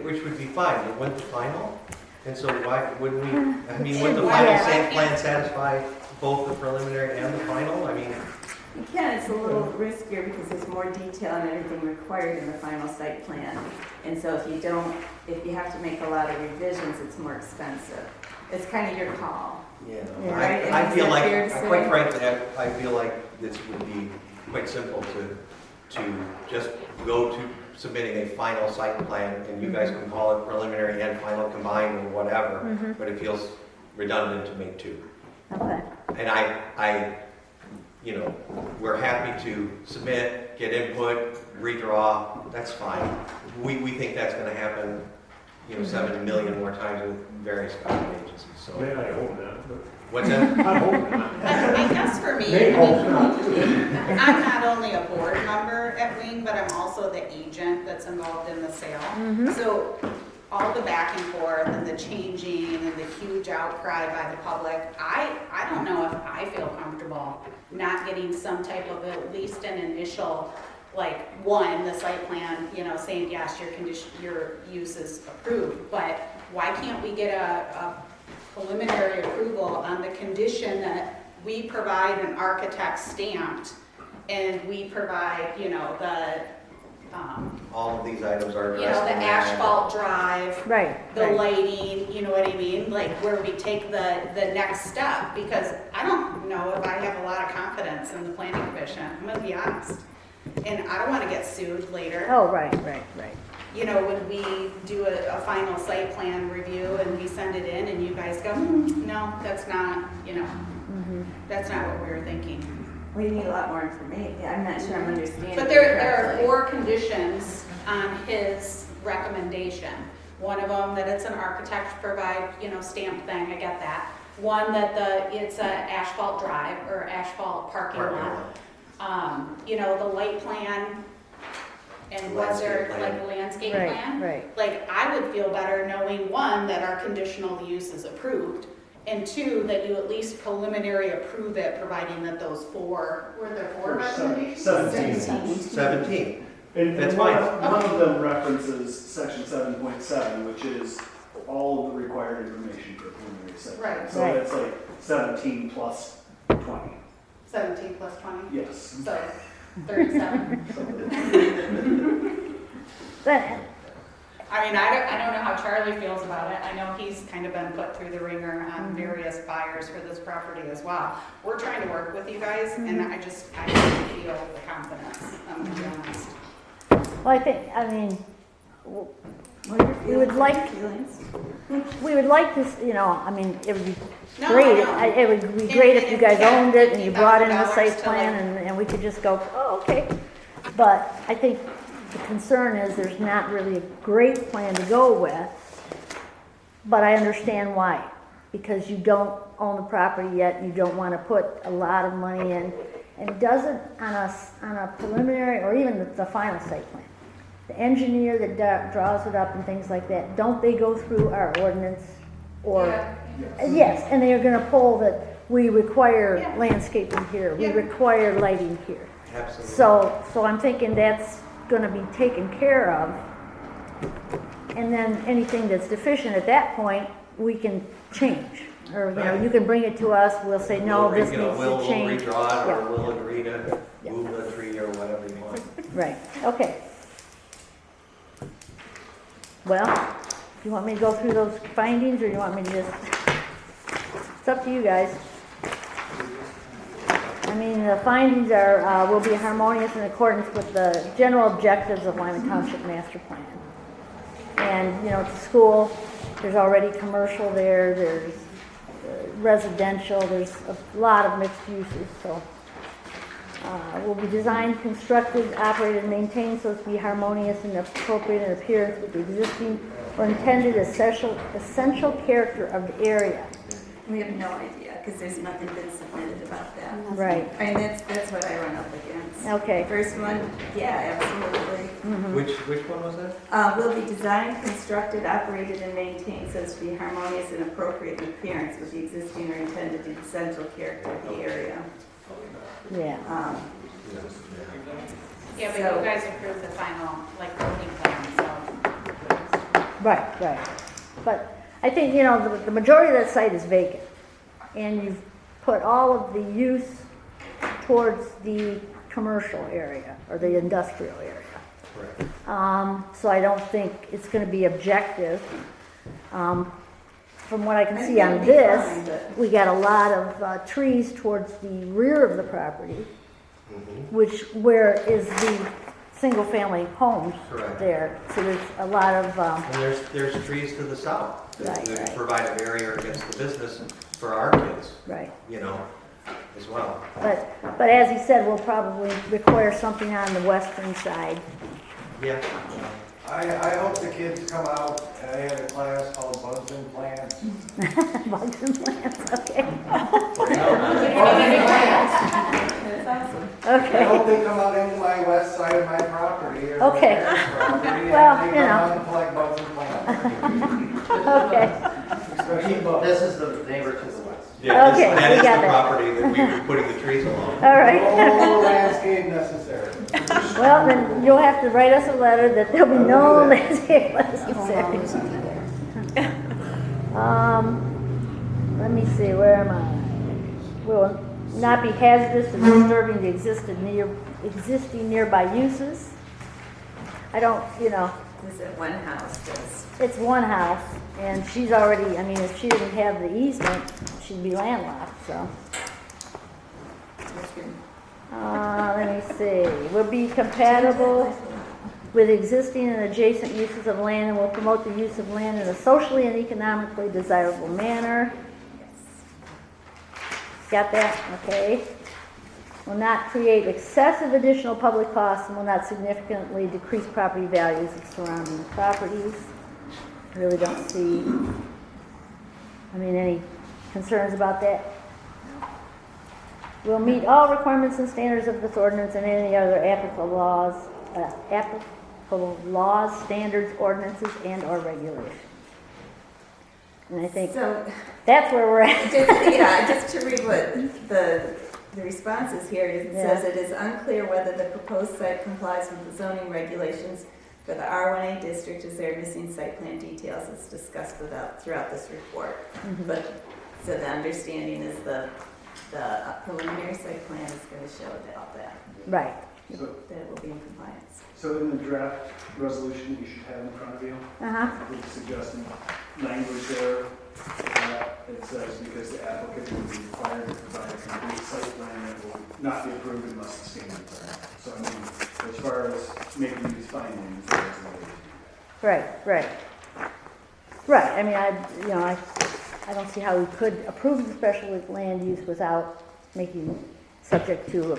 Which would be fine, it went to final, and so why wouldn't we, I mean, wouldn't the final site plan satisfy both the preliminary and the final? I mean. You can, it's a little riskier because there's more detail and everything required in the final site plan. And so if you have to make a lot of revisions, it's more expensive. It's kind of your call. Yeah, Right? I feel like, Fair to say? quite frankly, I feel like this would be quite simple to just go to submitting a final site plan, and you guys can call it preliminary and final combined or whatever, but it feels redundant to make two. Okay. And you know, we're happy to submit, get input, redraw, that's fine. We think that's gonna happen, 7 million more times with various government agencies, so. Man, I hope not, but What's that? I hope not. I guess for me, They hope not. I'm not only a board member at Wing, but I'm also the agent that's involved in the sale. So all the back and forth and the changing and the huge outcry by the public, I don't know if I feel comfortable not getting some type of at least an initial, like, the site plan, saying, yes, your use is approved, but why can't we get a preliminary approval on the condition that we provide an architect stamped and we provide, All of these items are the addressed in the asphalt drive, Right. the lighting, you know what I mean? Like where we take the next step, because I don't know if I have a lot of confidence in the planning commission, I'm gonna be honest. And I don't wanna get sued later. Oh, right. you know, when we do a final site plan review and we send it in and you guys go, no, that's not, you know, that's not what we were thinking. We need a lot more information. I'm not sure I'm understanding. But it there are correctly. 4 conditions on his recommendation. One of them, that it's an architect provide, you know, stamp thing, I get that. One, that it's a asphalt drive or asphalt parking lot. You know, the light plan, and was there Landscape plan. like a landscape Right, plan? right. Like, I would feel better knowing, 1, that our conditional use is approved, and 2, that you at least preliminary approve it, providing that those 4, were there 4 recommendations? 17. 17. And That's one, fine. one of them references section 7.7, which is all of the required information for a preliminary site. plan. Right. So Right. that's like 17 plus 20. 17 plus 20, Yes. so 37. But, I mean, I don't know how Charlie feels about it. I know he's kind of been put through the ringer on various buyers for this property as well. We're trying to work with you guys, and I don't feel the confidence, I'm gonna be honest. well, I mean, What are your we would like- feelings? we would like this, you know, I mean, it would be No, great. no. It would be And- great and if you if guys we got owned it and you brought in the $50,000 site to, plan and we could just go, oh, okay. But I think the concern is there's not really a great plan to go with. But I understand why. Because you don't own the property yet, you don't want to put a lot of money in. And it doesn't, on a preliminary or even the final site plan. The engineer that draws it up and things like that, don't they go through our ordinance? Or, yes, and they are gonna pull that we require Yeah. landscaping here, we Yeah. require lighting here. Absolutely. So I'm thinking that's gonna be taken care of. And then anything that's deficient at that point, we can change. Or, you know, you can bring it to us, we'll say, no, this needs We'll to change. redraw it, Yeah. or we'll agree to Yeah. move the tree or whatever you want. Right, okay. Well, do you want me to go through those findings, or you want me to just, it's up to you guys. I mean, the findings are, will be harmonious in accordance with the general objectives of Lyman Township Master Plan. And, you know, it's a school, there's already commercial there, there's residential, there's a lot of mixed uses, so. Will be designed, constructed, operated, and maintained so as to be harmonious and appropriate in appearance with the existing or intended essential character of the area. We have no idea, because there's nothing been submitted about that. Right. I mean, that's what I run up against. Okay. First one, yeah, absolutely. Which one was that? Will be designed, constructed, operated, and maintained so as to be harmonious and appropriate in appearance with the existing or intended essential character of the area. Yeah. Yeah, but So- you guys approved the final, like, building plan, so. Right. But I think, you know, the majority of that site is vacant. And you've put all of the use towards the commercial area or the industrial area. Correct. So I don't think it's gonna be objective. From what I can I see think on it'll be this, fine, but- we got a lot of trees towards the rear of the property, where is the single-family homes Correct. there. So there's a lot of, And there's trees to the south that Right, would right. provide a barrier against the business for our kids, right. you know, as well. But as he said, we'll probably require something on the western side. Yeah. I hope the kids come out, I had a class called Bugs and Plants. Bugs and plants, okay. That's awesome. I Okay, hope they come out into my west side of my property or my Okay. parents' property, Well, and you they come know. out and collect bugs and plants. okay. Especially bugs. This is the neighbor to the west. Yeah, Okay, we that is got the that. property that we were putting the trees along. All right. No landscape necessary. Well, then you'll have to write us a letter that there'll be no landscape necessary. Let me see, where am I? Will not be hazardous or disturbing the existing nearby uses. I don't, you know, Is it one house that's, it's one house, and she's already, I mean, if she didn't have the easement, she'd be landlocked, so. that's good. Let me see, will be compatible with existing and adjacent uses of land and will promote the use of land in a socially and economically desirable manner. Got that? Okay. Will not create excessive additional public costs and will not significantly decrease property values of surrounding properties. Really don't see, any concerns about that? Will meet all requirements and standards of this ordinance and any other applicable laws, standards, ordinances, and/or regulations. And I think So, that's where we're at. just to read what the response is here, it says it is unclear whether the proposed site complies with the zoning regulations for the R1A district as there are missing site plan details as discussed throughout this report. But, so the understanding is the preliminary site plan is going to show that Right. So, that it will be in compliance. so in the draft resolution you should have in front of you, we're suggesting language there that it says because the applicant will be required to provide a complete site plan that will not be approved unless the standards are. So as far as making these findings, there's a way to do Right. I don't see how we could approve the special land use without making subject to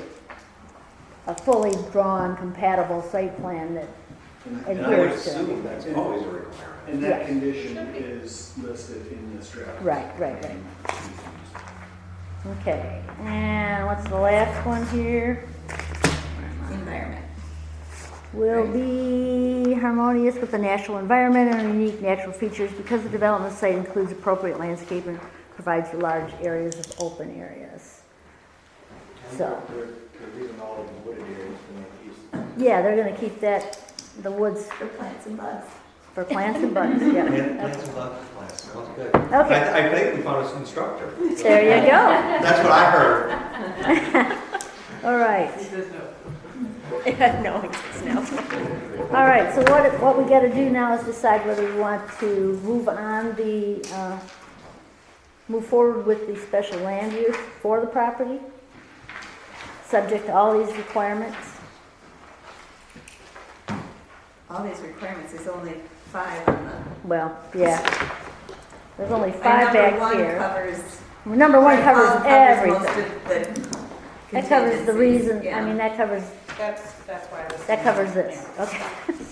a fully drawn, compatible site plan that And I would adheres to. assume that's always a requirement. And that Yes. condition is listed in this draft. Right. Okay, and what's the last one here? Environment. Will be harmonious with the natural environment and unique natural features because the development site includes appropriate landscape and provides for large areas of open areas. So, They're leaving all of the wooded areas to make use. yeah, they're gonna keep the woods For plants and bugs. for plants and bugs, yeah. Plants and bugs, plants, sounds good. Okay. I think we found an instructor. There you go. That's what I heard. All right. No, it's no. All right, so what we gotta do now is decide whether we want to move forward with the special land use for the property, subject to all these requirements. All these requirements, there's only 5 on the. Well, yeah. There's only And 5 back number 1 here. covers. Number 1 covers most everything. of the That covers the contingencies, reason, yeah. that covers, That's why this. that covers this. Okay,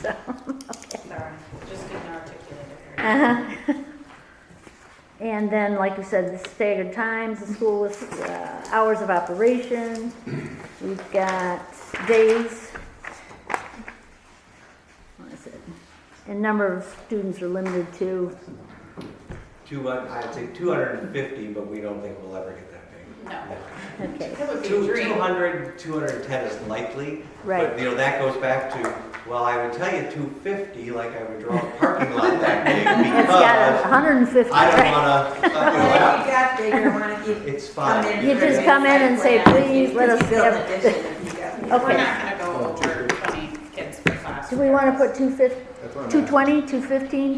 so, okay. Sorry, just didn't articulate it very Uh-huh. And then, like we said, the staggered times, the school with hours of operation. We've got days. What is it? And number of students are limited to, I'd say 250, but we don't think we'll ever get that big. No. okay, That would be a 200, 210 is likely. right. But, that goes back to, well, I would tell you 250, like I would draw a parking lot that big It's got because 150, I don't right? wanna, Well, if you got bigger, why don't you it's come fine. in? You for just a come in site and say, plan, please, you let can us build have- addition if you got bigger. We're Okay. not gonna go over 20 kids per class. Do we want to put 250, That's what I'm 220, 215,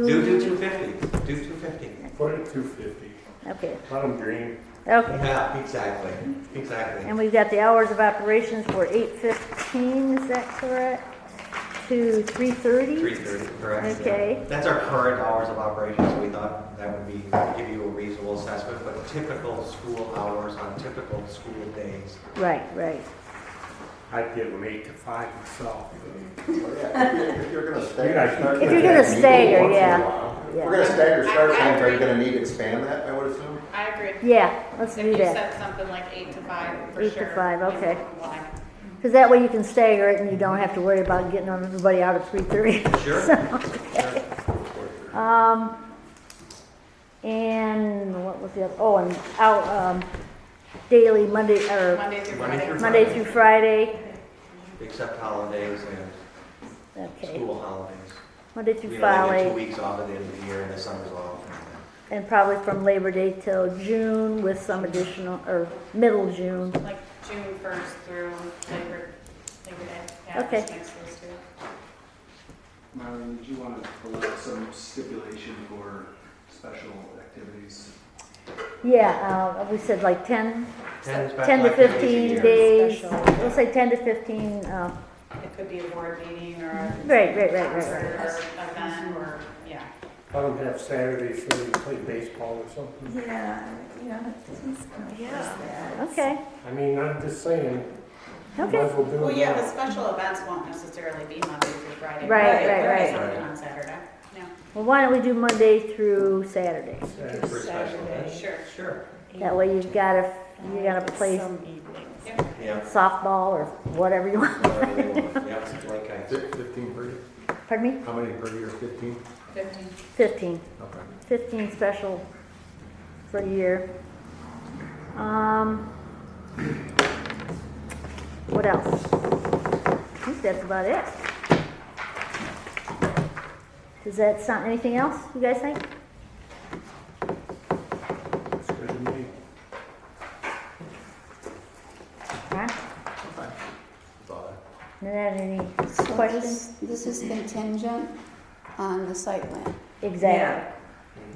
Do 250, do 250. Put it 250. Okay, Let them dream. okay. Yeah, exactly. And we've got the hours of operations for 8:15, is that correct? To 3:30? 330, correct. yeah. Okay. That's our current hours of operation, so we thought that would give you a reasonable assessment, but typical school hours on typical school days. Right. I'd give them 8 to 5 myself. If you're gonna stagger. start If you're with gonna that stagger, once in a yeah. while. If Yeah. we're gonna stagger start I times, are you agree. gonna need to expand that, I would assume? I agree. Yeah, let's If do you that. said something like 8 to 5, for 8 sure. to 5, okay. Why? Because that way you can stagger it and you don't have to worry about getting everybody out at 3:30. Sure. And what was the other, oh, and out, daily Monday through Friday. Monday through Friday. Except holidays and Okay, school holidays. Monday through They get 2 Friday, weeks off at the end of the year and the summer's off. and probably from Labor Day till June with some additional, or middle June. Like June 1st through Labor Day. Yeah, Okay. just next to those two. Marlene, did you want to allow some stipulation for special activities? Yeah, we said like 10 10 to special activities a 15 year. days, Special. let's say 10 to 15 If it could be a board meeting or a Right. concert or event or, yeah. I don't have Saturdays so we play baseball or something. Yeah, he's gonna force that. Okay, I mean, I'm just saying, might okay. as well do Well, it yeah, the now. special events won't necessarily be Monday through Friday. Right, There right, is right. something on Saturday, yeah. Well, why don't we do Monday through Saturday? Sure. Sure. That way you've got to, play Yeah. softball or whatever you want. Whatever they want. Yeah, like I said. 15 per year? Pardon me? How many per year, 15? 15. 15. Okay. 15 special for a year. What else? I think that's about it. Does that sound, anything else you guys think? It's good to me. Ron? Thought. Ned, any So questions? this is contingent on the site plan. Exactly.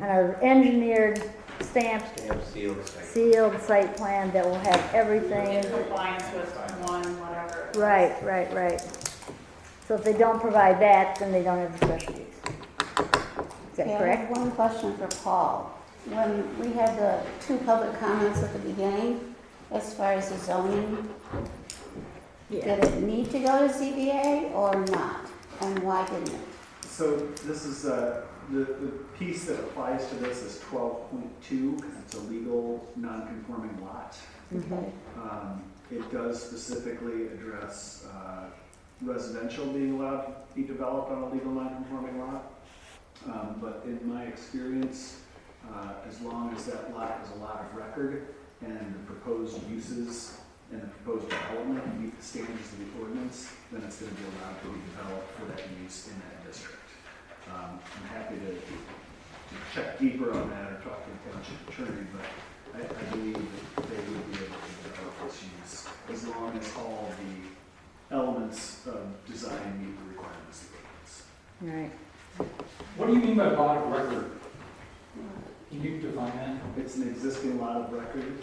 And our engineered, stamped, Stamp, sealed, site. sealed site plan that will have everything. In compliance with one, whatever. Right. So if they don't provide that, then they don't have the special use. Is Okay, that I correct? have one question for Paul. When we had the 2 public comments at the beginning, as far as the zoning, Yeah. did it need to go to ZBA or not? And why didn't it? So this is, the piece that applies to this is 12.2, because it's a legal non-conforming lot. Okay. It does specifically address residential being allowed to be developed on a legal non-conforming lot. But in my experience, as long as that lot is a lot of record and the proposed uses and the proposed development meet the standards of the ordinance, then it's going to be allowed to be developed for that use in that district. I'm happy to check deeper on that or talk to the township attorney, but I believe that they would be able to develop this use as long as all the elements of design meet the requirements of the ordinance. Right. What do you mean by lot of record? Can you define that? It's an existing lot of record.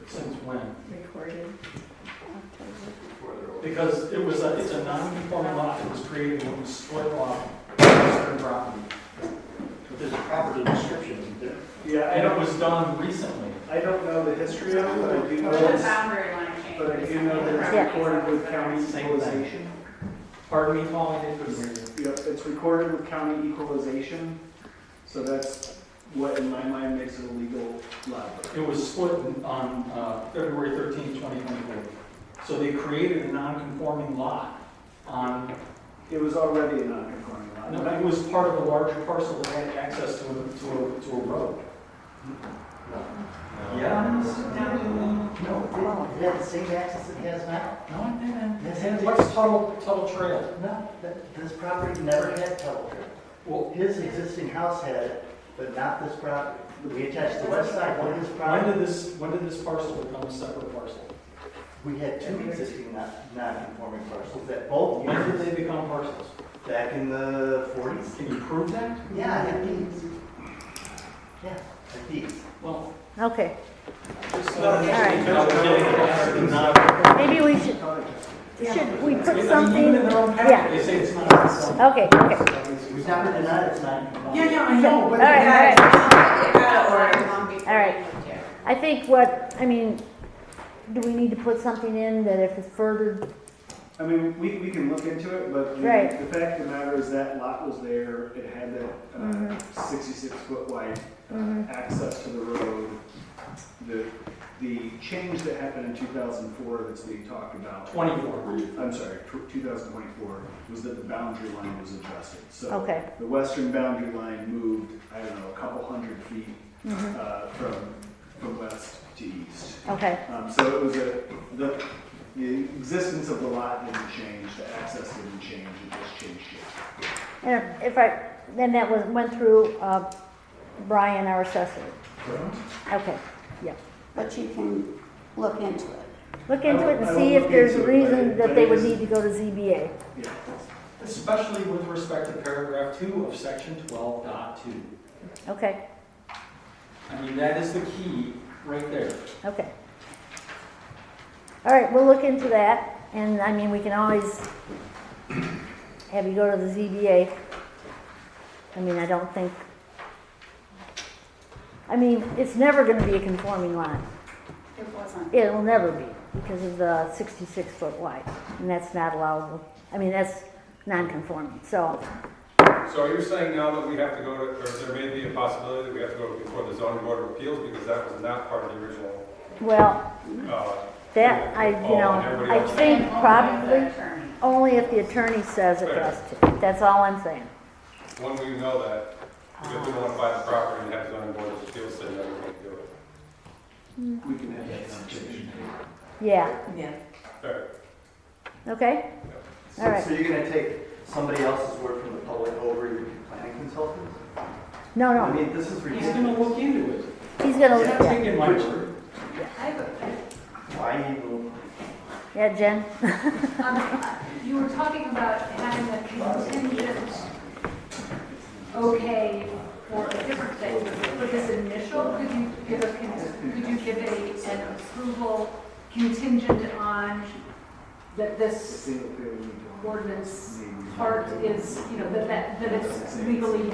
Since when? Recorded. Because it's a non-conforming lot that was created when we split off western property. But there's a property description, isn't there? Yeah, And it was done recently. I don't know the history of it, but I do know The it's, boundary line change. but I do know that it's Yeah. recorded with county Same equalization. Pardon me, Paul, I didn't hear you. Yep, it's recorded with county equalization, so that's what in my mind makes it a legal lot. It was split on February 13th, 2024. So they created a non-conforming lot on, It was already a non-conforming lot. no, it was part of a larger parcel that had access to a road. Yes. No, it had the same access it has now. No, it didn't. It had, what's Tuttle Trail? No, this property never had Tuttle Trail. Well, His existing house had it, but not this property. We attached the west side to his when property. did this parcel become a separate parcel? We had 2 existing non-conforming parcels that both When did used they become parcels? back in the 40s. Can you prove that? Yeah, I have deeds. Yeah, I have deeds. Well, Okay. just All right. not. Maybe we should we put Even in something? their own Yeah. packet, they say it's not conforming. Okay. We've never denied it's non-conforming. Yeah, I know, All but. right. All right. I think do we need to put something in that if it's further, I mean, we can look into it, but Right. the fact of the matter is that lot was there, it had that Mhm. 66-foot wide Mhm. access to the road. The change that happened in 2004 that's being talked about. 24. I'm sorry, 2024, was that the boundary line was adjusted. So okay. the western boundary line moved, I don't know, a couple hundred feet Mhm. from west to east. Okay. So it was the existence of the lot didn't change, the access didn't change, it just changed shape. And then that went through Brian, our assessor. Okay. Yeah. But you can look into it. Look into it and I see will if look there's a into it, reason but that it they would is- need to go to ZBA. Yeah. Especially with respect to paragraph 2 of section 12.2. Okay. I mean, that is the key right there. Okay. All right, we'll look into that. And I mean, we can always have you go to the ZBA. I mean, I don't think, I mean, it's never gonna be a conforming lot. It wasn't. It will never be because of the 66-foot wide, and that's not allowable. I mean, that's non-conforming, so, So are you saying now that we have to go to, or there may be a possibility that we have to go before the zoning board of appeals because that was not part of the original, well, that, I think probably only if the attorney says it has to. That's all I'm saying. When will you know that? Because we don't want to buy the property and have zoning board of appeals say that we can't do it. We can have that conversation. Yeah, Yeah. Fair. okay? All right. So you're gonna take somebody else's word from the public over your planning consultants? No, I no, mean, this is He's ridiculous. gonna look into it. he's gonna, He's not yeah, taking my word. Why even? yeah, Jen? You were talking about having a contingent okay for a different thing. For this initial, could you give an approval contingent on that this ordinance part is, you know, that it's legally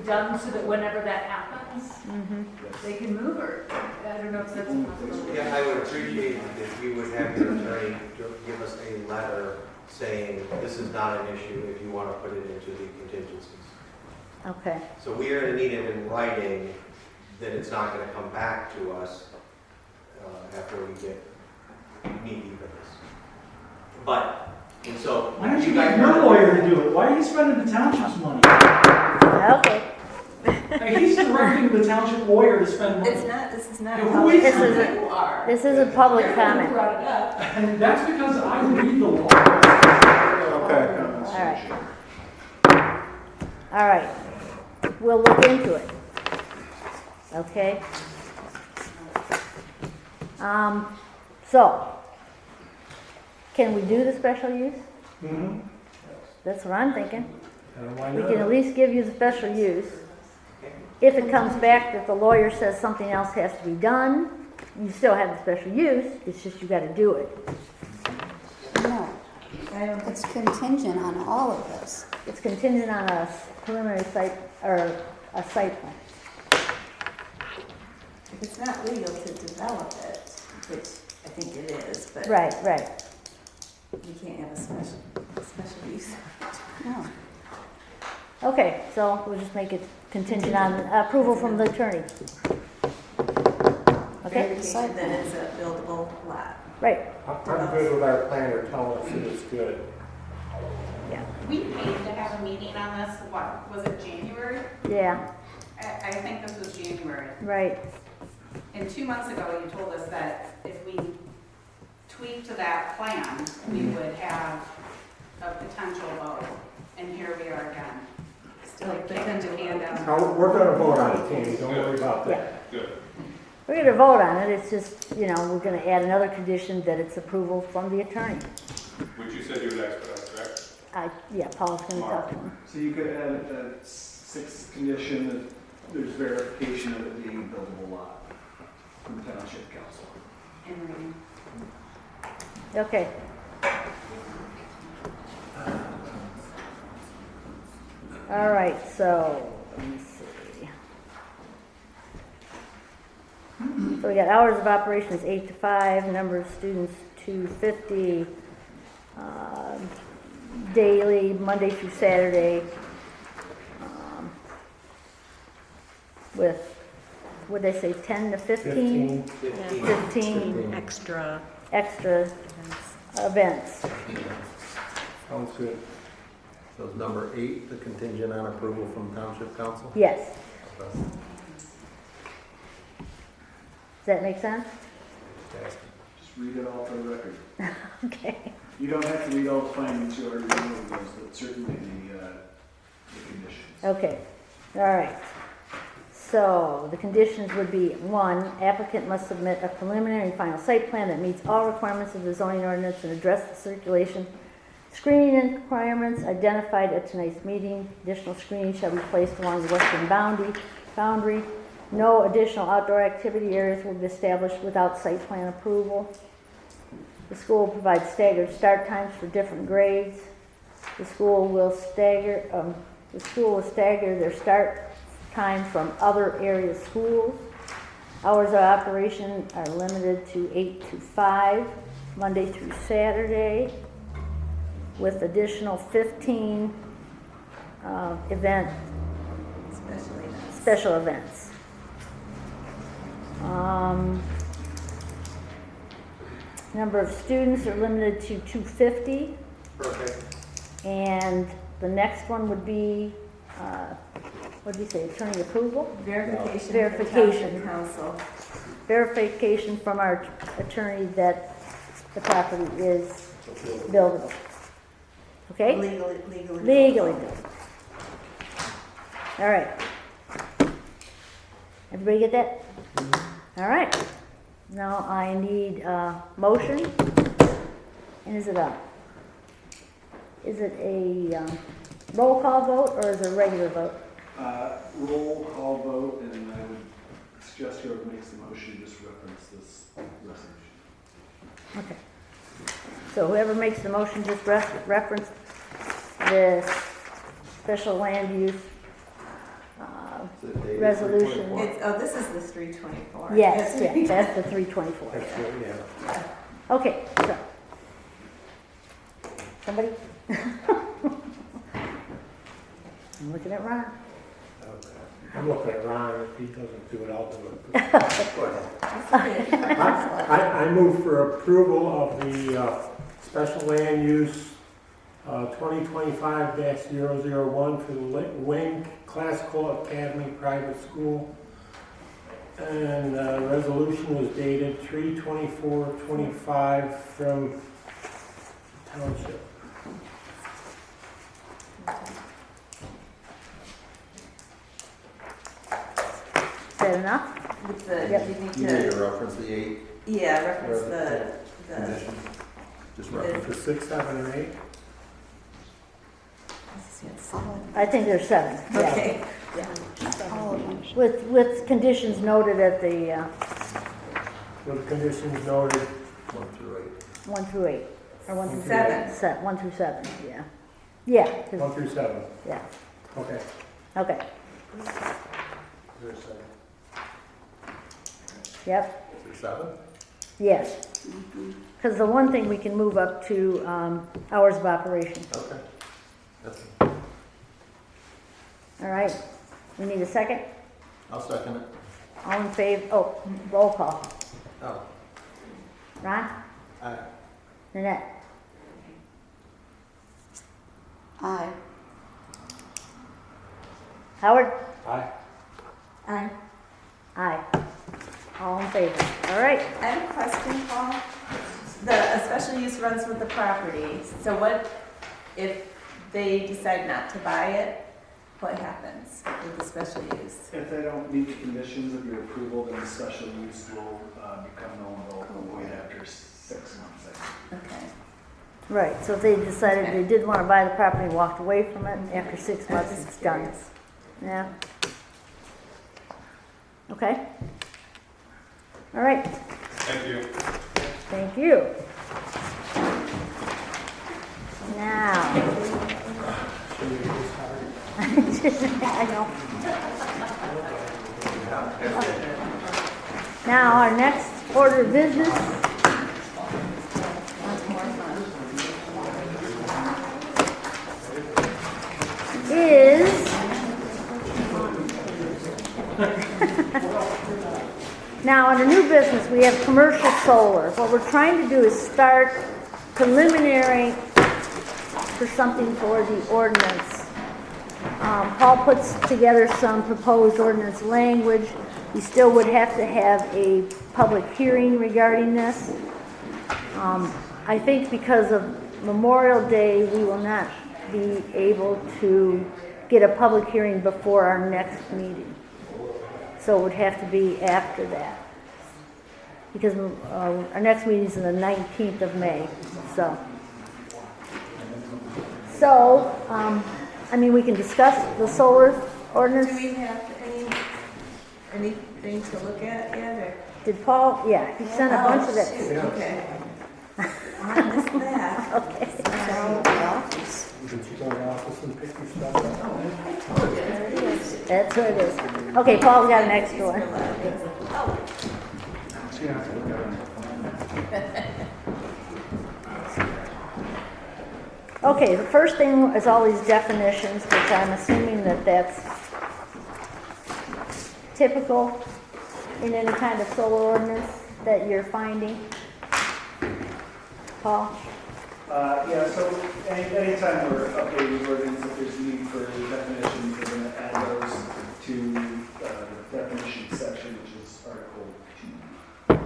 done so that whenever that happens, they can move, or I don't know if that's a possibility. Yeah, I would appreciate if you would have your attorney give us a letter saying this is not an issue if you want to put it into the contingencies. Okay, So we are going to need it in writing that it's not going to come back to us after we get meet even this. But, and so. Why don't you get your lawyer to do it? Why are you spending the township's money? okay. Like, he's directing the township lawyer to spend money. This is not. Yeah, who is This it? This is a public comment. Brought it up. And that's because I read the law. All right. We'll look into it. Okay? So, can we do the special use? That's what I'm thinking. We can at least give you the special use. If it comes back that the lawyer says something else has to be done, you still have the special use, it's just you gotta do it. No, it's contingent on all of this. It's contingent on a preliminary site, or a site plan. It's not legal to develop it, which I think it is, but Right. you can't have a special use. No. Okay, so we'll just make it contingent on approval from the attorney. Okay? Verification that it's a buildable lot. Right, I'm good with our planner telling us that it's good. yeah, We paid to have a meeting on this, what, was it January? yeah, I think this was January. right. And 2 months ago, you told us that if we tweaked that plan, we would have a potential vote. And here we are again. Still Like kicking the can down. Now, we're gonna vote on it, Tammy, don't worry about that. Good. We're gonna vote on it, it's just, you know, we're gonna add another condition that it's approval from the attorney. Which you said you would expedite, correct? Yeah, Paul's gonna talk to him. So you could add a sixth condition that there's verification of it being a buildable lot from the township council. In reading. Okay. All right, so, let me see. So we got hours of operations 8 to 5, number of students 250, daily, Monday through Saturday, with, what'd they say, 10 to 15? 15 Extra. extra events. Sounds good. So is number 8, the contingent on approval from Township Council? Yes. Does that make sense? Just read it all for the record. Okay. You don't have to read all the findings, you already know those, but certainly the conditions. Okay, all right. So the conditions would be, 1, applicant must submit a preliminary and final site plan that meets all requirements of the zoning ordinance and address the circulation screening requirements identified at tonight's meeting. Additional screening shall be placed along the western boundary. No additional outdoor activity areas will be established without site plan approval. The school will provide staggered start times for different grades. The school will stagger their start time from other area schools. Hours of operation are limited to 8 to 5, Monday through Saturday, with additional 15 special events. Number of students are limited to 250. Perfect. And the next one would be, what did you say, attorney approval? Verification. Verification. From council. Verification from our attorney that the property is buildable. Okay? Legally. Legally built. All right. Everybody get that? All right. Now I need a motion. And is it a roll call vote or is it a regular vote? Roll call vote, and I would suggest whoever makes the motion just reference this resolution. Okay. So whoever makes the motion just reference this special land use resolution. This is the 324. Yes, that's the 324. That's good, yeah. Okay, so. Somebody? I'm looking at Ron. I'm looking at Ron, if he doesn't do it, I'll do it. I move for approval of the special land use 2025-001 for the Wing Classical Academy Private School. And resolution was dated 3/24/25 from Township. Is that enough? With the, Yep. you need You need to, to reference the 8 yeah, reference the conditions. Just The- reference For 6, 7, and 8? I think there's 7. Yeah. Okay. With conditions noted at the With conditions noted. 1 through 8. 1 through 8. Or 1 through 7. 1 through 7, yeah. Yeah. 1 through 7. Yeah, Okay. okay. Is there a second? Yep, 6, 7? yes. Because the one thing we can move up to hours of operation. Okay. That's, All right. We need a second? I'll second it. All in favor? Oh, roll call. Oh, Ron? aye. Nanette? Aye. Howard? Aye. Aye. Aye. All in favor. All right. I have a question, Paul. A special use runs with the property. So what if they decide not to buy it? What happens with the special use? If they don't meet the conditions of your approval, then the special use will become null and void after 6 months. Okay. Right, so if they decided they did want to buy the property and walked away from it, after 6 months, I'm just it's done. curious. Yeah. Okay. All right, Thank you. thank you. Now. I know. Now, our next order of business is now under new business we have commercial solar. What we're trying to do is start preliminary for something for the ordinance. Paul puts together some proposed ordinance language. We still would have to have a public hearing regarding this. I think because of Memorial Day, we will not be able to get a public hearing before our next meeting. So it would have to be after that. Because our next meeting is on the 19th of May. So, I mean, we can discuss the solar ordinance. Do we have anything to look at yet, or? Did Paul? Yeah, he sent a bunch of Oh, it. shoot, okay. I missed that. Okay. So, the office. Did you go to the office and pick your stuff up? There it is. That's what it is. Okay, Paul, we got an extra one. Okay, the first thing is all these definitions, which I'm assuming that that's typical in any kind of solar ordinance that you're finding. Paul? Yeah, so anytime we're updating ordinance, if there's need for definitions, we're going to add those to the definition section, which is Article 2.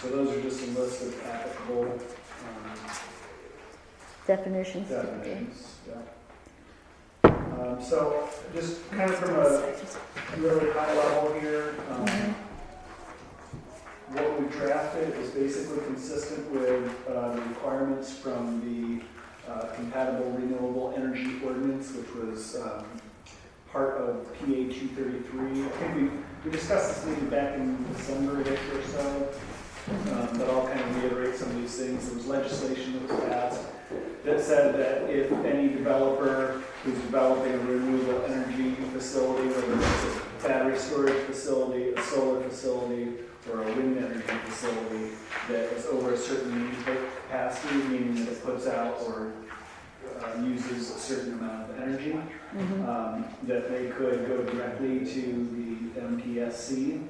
So those are just a list of applicable Definitions. definitions. Yeah. So just kind of from a really high level here, what we drafted is basically consistent with the requirements from the compatible renewable energy ordinance, which was part of PA 233. I think we discussed this maybe back in December or so, but I'll kind of reiterate some of these things. There was legislation that was passed that said that if any developer who's developing a renewable energy facility, whether it's a battery storage facility, a solar facility, or a wind energy facility that is over a certain nameplate capacity, meaning that it puts out or uses a certain amount of energy, that they could go directly to the MPSC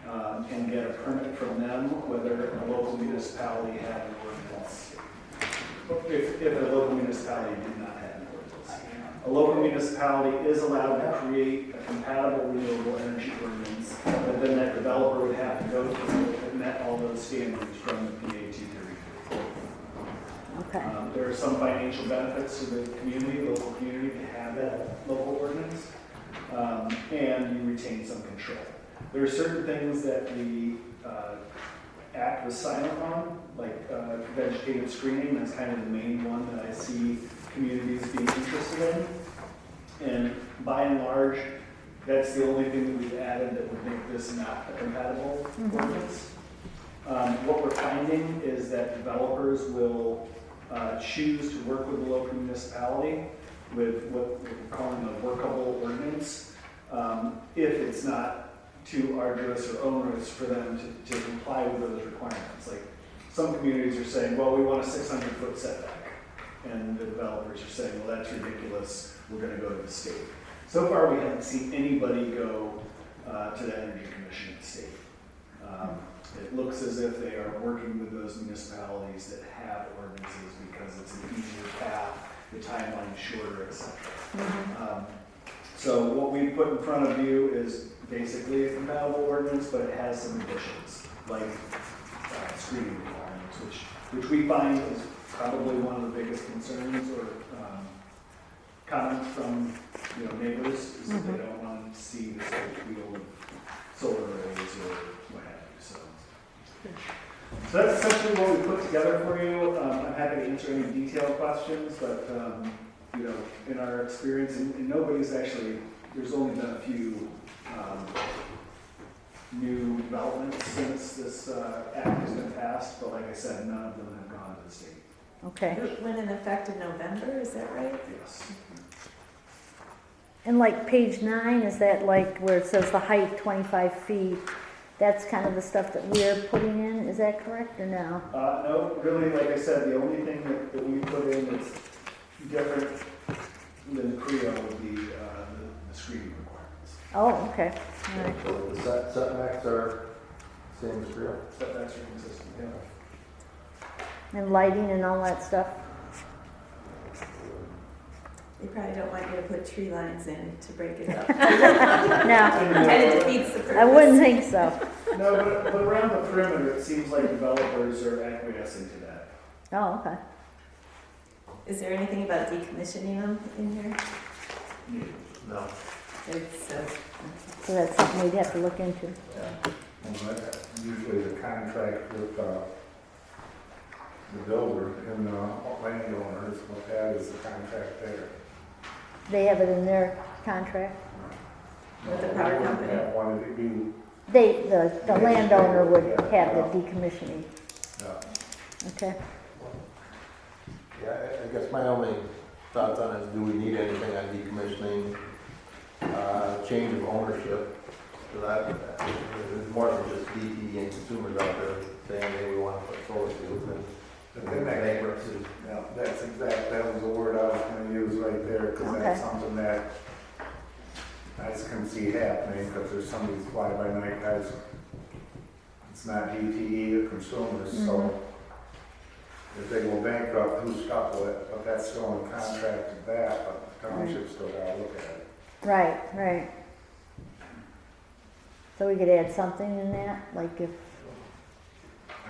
and get a permit from them, whether a local municipality had an ordinance. If a local municipality did not have an ordinance. A local municipality is allowed to create a compatible renewable energy ordinance, but then that developer would have to go through and met all those standards from the PA 233. Okay. There are some financial benefits to the community, local community, to have that local ordinance, and you retain some control. There are certain things that the Act was silent on, like vegetative screening. That's kind of the main one that I see communities being interested in. And by and large, that's the only thing that we've added that would make this not a compatible ordinance. What we're finding is that developers will choose to work with the local municipality with what we're calling a workable ordinance, if it's not too arduous or onerous for them to comply with those requirements. Like some communities are saying, well, we want a 600-foot setback. And the developers are saying, well, that's ridiculous. We're going to go to the state. So far, we haven't seen anybody go to the Energy Commission at the state. It looks as if they are working with those municipalities that have ordinances because it's an easier path, the timeline's shorter, etc. So what we put in front of you is basically a compatible ordinance, but it has some additions, like screening requirements, which we find is probably one of the biggest concerns or comments from neighbors, is that they don't want to see the field of solar arrays or what have you. So that's essentially what we put together for you. I'm happy to answer any detailed questions, but in our experience, and nobody's actually, there's only been a few new developments since this act has been passed, but like I said, none of them have gone to the state. Okay. It went in effect in November, is that right? Yes. And like page 9, is that like where it says the height 25 feet? That's kind of the stuff that we're putting in, is that correct or no? No, really, like I said, the only thing that we put in that's different than the CREO would be the screening requirements. Oh, okay. All right. So the setbacks are same as real? Setbacks are consistent, yeah. And lighting and all that stuff? They probably don't want you to put tree lines in to break it up. No, Kind of defeats the purpose. I wouldn't think so. No, but around the perimeter, it seems like developers are acquiescing to that. Oh, okay. Is there anything about decommissioning them in here? No. It's, So that's something we'd have to look into. Yeah. Usually the contract with the builder and the landowner is what that is, the contract there. They have it in their contract? with the power company? Yeah, wanted to be, The landowner would have the decommissioning. yeah. Okay. Yeah, I guess my only thoughts on it is, do we need anything on decommissioning, change of ownership? So that, there's more than just DTE and consumers out there saying, hey, we want to put solar fields in. Bankruptcy. Yeah, that was the word I was gonna use right there, because that's Okay. something that I just can see happening, because there's some of these fly-by-night guys, it's not DTE or consumers, so if they go bankrupt, who's stuck with it? But that's still in contract with that, but the township still gotta look at it. Right, right. So we could add something in that, like if,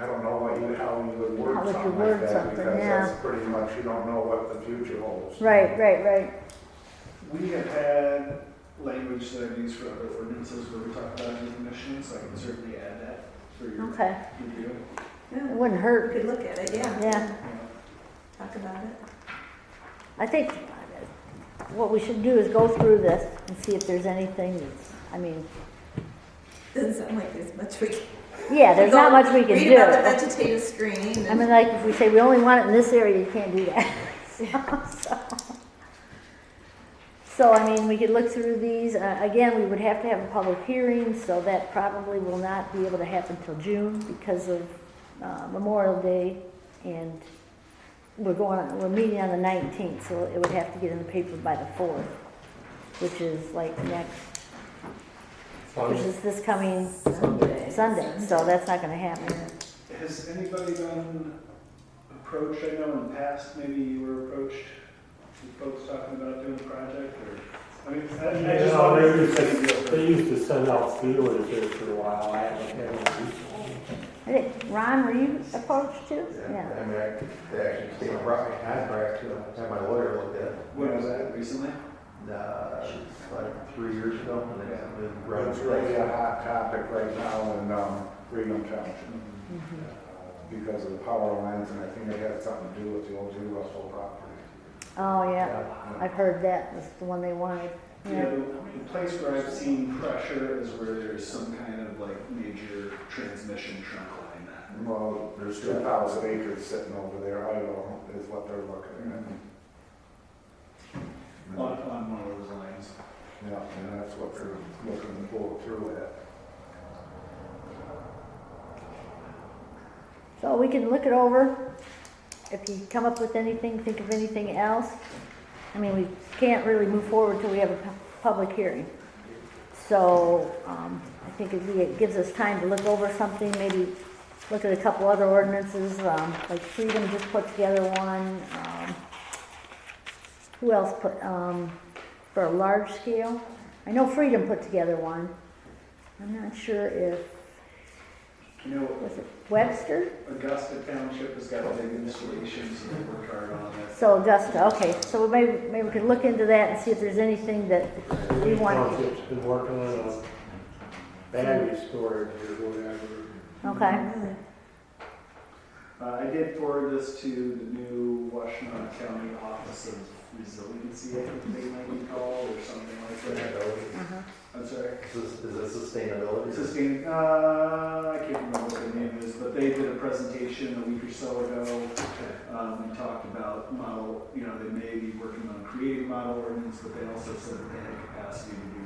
I don't know how you would word How would you something word like that, something, because yeah. that's pretty much, you don't know what the future holds. right. We have had language that I've used for other ordinances where we talk about decommissioning, so I can certainly add that for your Okay. review. It wouldn't hurt. We could look at it, yeah. Yeah. Talk about it. I think what we should do is go through this and see if there's anything that's, I mean, Doesn't sound like there's much we can. yeah, there's not much we can Read do. about the vegetative screening. I mean, like, if we say we only want it in this area, you can't do that. So, I mean, we could look through these. Again, we would have to have a public hearing, so that probably will not be able to happen till June because of Memorial Day, and we're meeting on the 19th, so it would have to get in the paper by the 4th, which is like which is this coming Sunday, so that's not gonna happen. Has anybody been approached? I know in the past, maybe you were approached with folks talking about doing a project, or, I mean, I just No, always they used to send out feelers there for a while. I haven't had one recently. I think, Ron, were you approached too? Yeah, I mean, they actually came across my contract to have my lawyer look at it. when was that, recently? Like 3 years ago, when they got the It's really a hot topic right now in Freedom Township, because of the power lines, and I think it had something to do with the old New Russell property. Oh, yeah, I've heard that was the one they wanted. Yeah, the place where I've seen pressure is where there's some kind of like major transmission trunk line. Well, there's 2,000 acres sitting over there, idle, is what they're looking at. On one of those lines. Yeah, and that's what they're looking to pull through at. So we can look it over. If you come up with anything, think of anything else. I mean, we can't really move forward till we have a public hearing. So I think it gives us time to look over something, maybe look at a couple other ordinances, like Freedom just put together one. Who else put, for a large scale? I know Freedom put together one. I'm not sure if, You know, was it Webster? Augusta Township has got a big installation, so they worked hard on it. So Augusta, okay, so maybe we can look into that and see if there's anything that we want. Township's been working on a battery storage or whatever. Okay, I did forward this to the new Washington County Office of Resiliency, I think they might be called, or something like that. uh-huh. I'm sorry. Is it sustainability? I can't remember what the name is, but they did a presentation a week or so ago. We talked about model, they may be working on creating model ordinance, but they also said that they had capacity to do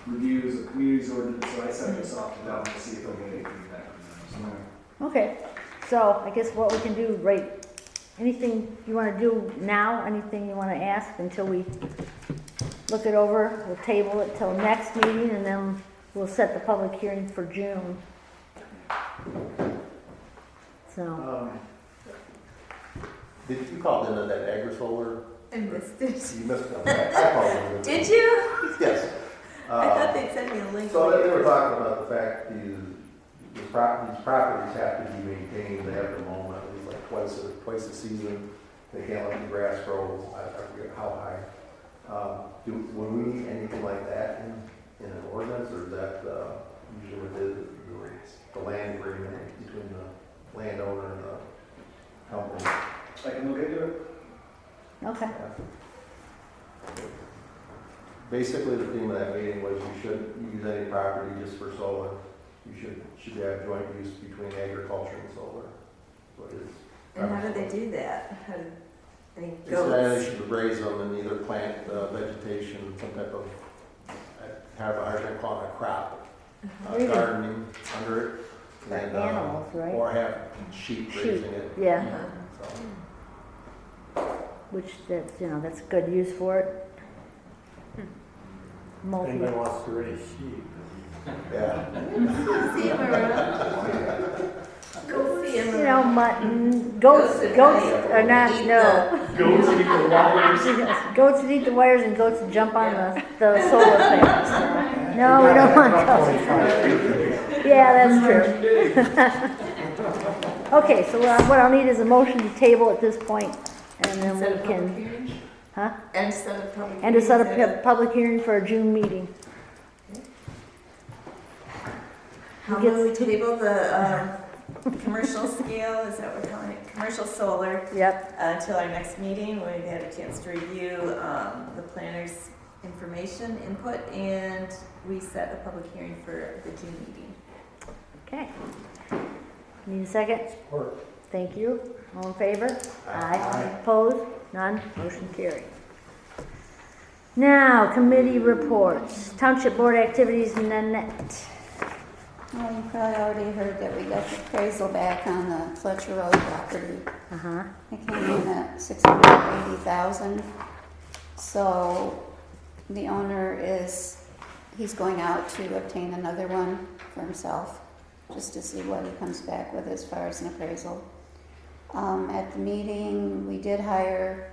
reviews of communities ordinance, so I sent this off to them to see if they'll get any feedback from them. Okay, so I guess what we can do, right, anything you want to do now, anything you want to ask until we look it over, we'll table it till next meeting and then we'll set the public hearing for June. So, Did you call into that agri-solar? I missed it. You missed it. I called into it. Did you? Yes. I thought they'd send me a link. So they were talking about the fact these properties have to be maintained, they have to mow them at least like twice a season. They can't let the grass grow, I forget how high. Would we need anything like that in an ordinance, or is that usually with the land agreement between the landowner and the company? I can look into it. okay, Basically, the theme of that meeting was you shouldn't use any property just for solar. You should have joint use between agriculture and solar. What is And how do they do that? How do they It's go? that they should raise them and either plant vegetation, some type of, have a hard time calling it a crop, Or even- gardening under it. For and, animals, right? Or have sheep raising it. Yeah, So, which that's, that's good use for it. Multi, Anybody wants to raise sheep? yeah. See him around. Go see him mutton, goats are not, no. Goats eat the wires. Yes, goats that eat the wires and goats that jump on the solar panels. No, we don't want those. Yeah, that's true. Okay, so what I'll need is a motion to table at this point, and then Set a we public can, hearing? huh? And set a public And to set hearing, is up a public hearing for a June meeting. How will we table the commercial scale, is that what we're calling it? Commercial solar, Yep, until our next meeting, where we've had a chance to review the planner's information, input, and we set a public hearing for the June meeting. okay. Need a second? Or Thank you. All in favor? Aye. Opposed? None? Motion carried. Now, committee reports. Township Board activities, Nanette. Well, you probably already heard that we got the appraisal back on the Fletcher Road property. Uh-huh. It came in at $680,000. So the owner he's going out to obtain another one for himself, just to see what he comes back with as far as an appraisal. At the meeting, we did hire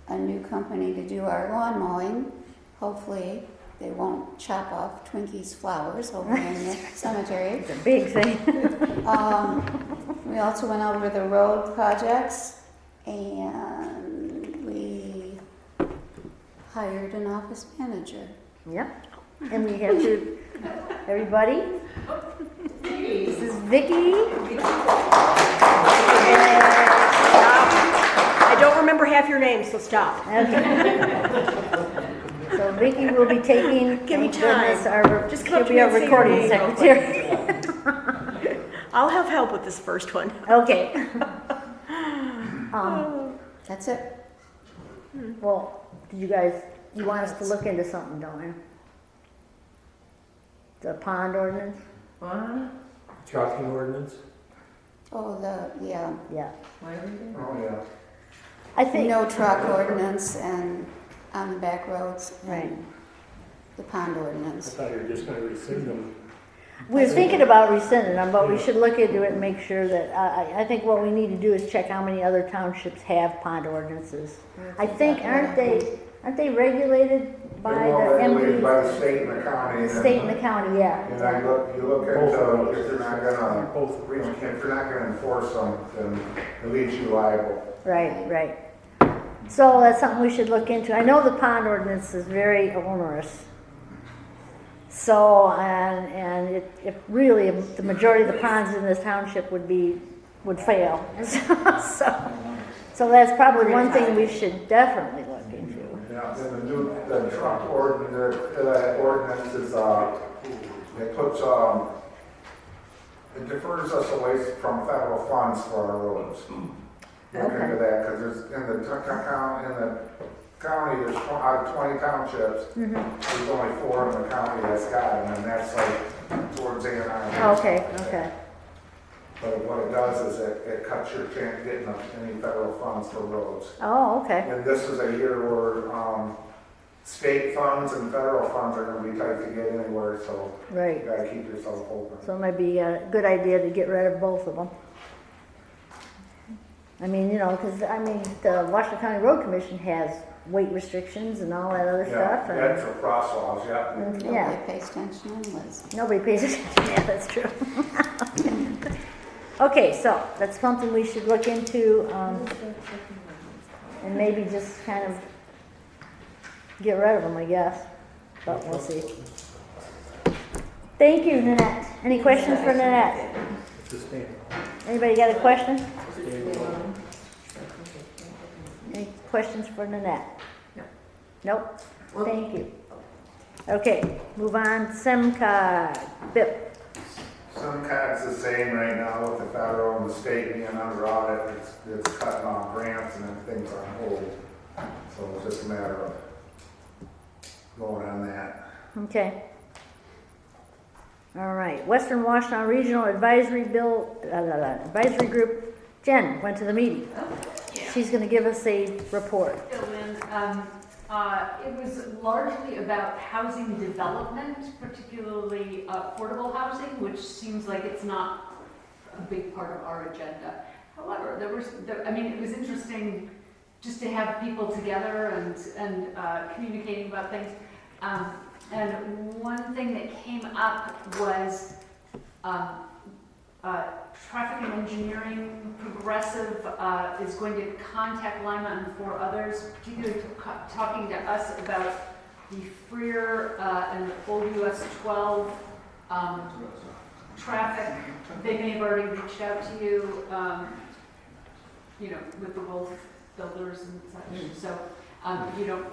a new company to do our lawn mowing. Hopefully, they won't chop off Twinkie's flowers over in the cemetery. It's a big thing. We also went over the road projects, and we hired an office manager. Yep. And we have to, everybody, this is Vicki. I don't remember half your name, so stop. Okay. So Vicki will be taking, Give me thank goodness, time. Just come she'll up to be me our and say your recording name real secretary. I'll have help with this first one. Okay. That's it. Well, you want us to look into something, don't you? The pond ordinance? trucking ordinance? Oh, yeah. Yeah. Oh, yeah. I think, No truck ordinance and on the back roads. and Right. The pond I ordinance. thought you were just gonna rescind them. we're thinking about rescinding them, but we should look into it and make sure that, I think what we need to do is check how many other townships have pond ordinances. I think, aren't they regulated by They're all the regulated by MD? the state and the county. The state and the county, yeah. And I you look at, if they're not gonna, Both. if they're not gonna enforce them, then it leaves you liable. Right. So that's something we should look into. I know the pond ordinance is very onerous. So, and it really, the majority of the ponds in this township would fail. So that's probably one thing we should definitely look into. Yeah, and the truck ordinance is, it puts, it defers us away from federal funds for our roads. Look into that, because there's, in the county, there's, out of 20 townships, there's only 4 in the county that's got them, and that's like towards A&I. Okay. But what it does is it cuts your chance of getting any federal funds for roads. Oh, okay. And this is a year where state funds and federal funds are gonna be tight to get anywhere, so you Right. gotta keep yourself open. So it might be a good idea to get rid of both of them. I mean, because, the Washington County Road Commission has weight restrictions and all that other stuff. Yeah, that's for crosswalks, yeah. and- Nobody Yeah, pays attention anyways. nobody pays attention. Yeah, that's true. Okay, so that's something we should look into, and maybe just kind of get rid of them, I guess. But we'll see. Thank you, Nanette. Any questions for Nanette? It's a stand. Anybody got a question? Any questions for Nanette? No. Nope. Thank you. Okay, move on. SEMCOG, BIP. SEMCOG's the same right now with the federal and the state being under audit. It's cutting off grants and then things are on hold. So it's just a matter of going on that. Okay. All right, Western Washtenaw Regional Advisory Advisory Group, Jen went to the meeting. She's gonna give us a report. It was largely about housing development, particularly affordable housing, which seems like it's not a big part of our agenda. However, it was interesting just to have people together and communicating about things. And one thing that came up was traffic and engineering progressive is going to contact Lima and 4 others, particularly talking to us about the Freer and the old US 12 traffic. They may have already reached out to you, with the Wolf builders and such. So if you don't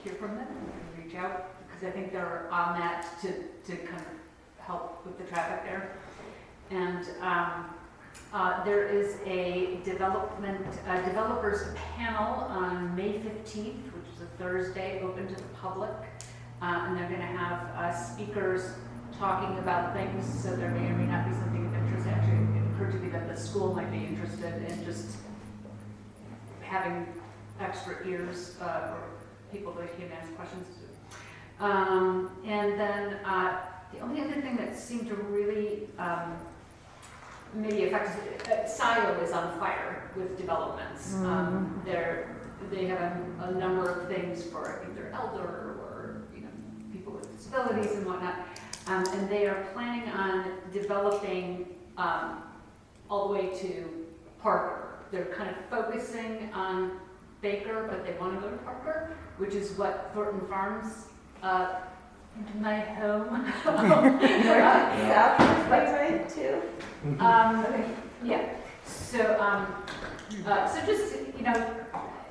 hear from them, you can reach out, because I think they're on that to kind of help with the traffic there. And there is a developers panel on May 15th, which is a Thursday, open to the public. And they're going to have speakers talking about things, so there may or may not be something of interest. Actually, it occurred to me that the school might be interested in just having extra ears or people that can ask questions to. And then the only other thing that seemed to really maybe affect SIO is on fire with developments. They have a number of things for either elder or people with disabilities and whatnot, and they are planning on developing all the way to Parker. They're kind of focusing on Baker, but they want to go to Parker, which is what Thornton Farms, my home. South, right, too? Yeah. So, so just,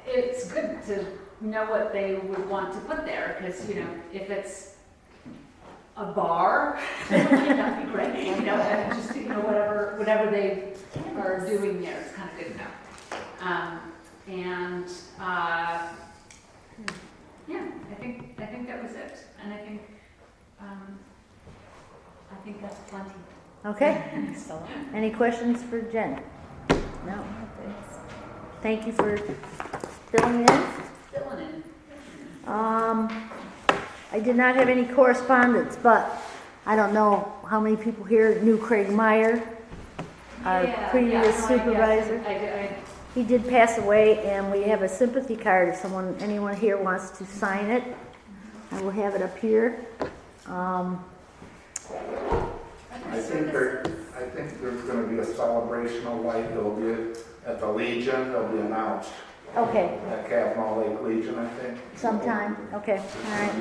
it's good to know what they would want to put there, because, if it's a bar, that'd be great, and just, whatever they are doing there, it's kind of good to know. Yeah, I think that was it, and I think that's plenty. Okay. Any questions for Jen? No. Thank you for filling in. I did not have any correspondence, but I don't know how many people here knew Craig Meyer, our previous supervisor. He did pass away, and we have a sympathy card if anyone here wants to sign it. I will have it up here. I think there's going to be a celebration of life. It'll be at the Legion. It'll be announced. Okay. At Kavanaugh Lake Legion, I think. Sometime. Okay. All right.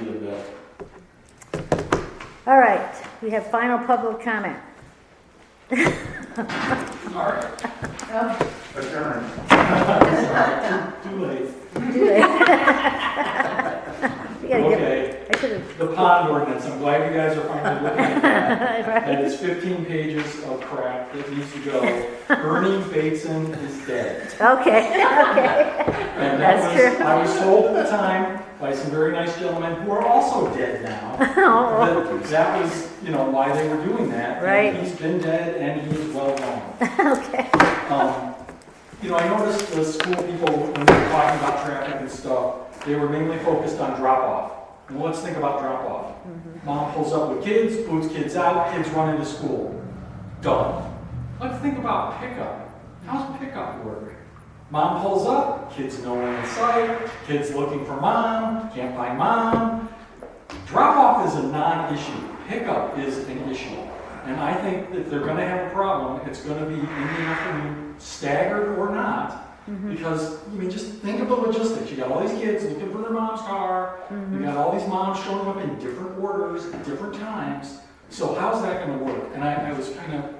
All right. We have final public comment. All right. Adjourn. Too late. Too late. Okay. The pond ordinance, I'm glad you guys are finally looking at that. Right. That is 15 pages of crap that needs to go. Bernie Bateson is dead. Okay. And That's true. I was told at the time by some very nice gentlemen who are also dead now. That was, why they were doing that. Right. And he's been dead and he is well gone. Okay. I noticed the school people, when they were talking about traffic and stuff, they were mainly focused on drop-off. And let's think about drop-off. Mom pulls up with kids, boots kids out, kids run into school. Done. Let's think about pickup. How's pickup work? Mom pulls up, kids no one in sight, kids looking for mom, can't find mom. Drop-off is a non-issue. Pickup is an issue. And I think if they're going to have a problem, it's going to be in the afternoon, staggered or not. Because, just think of the logistics. You got all these kids looking for their mom's car. You got all these moms showing up in different orders at different times. So how's that going to work? And I was kind of,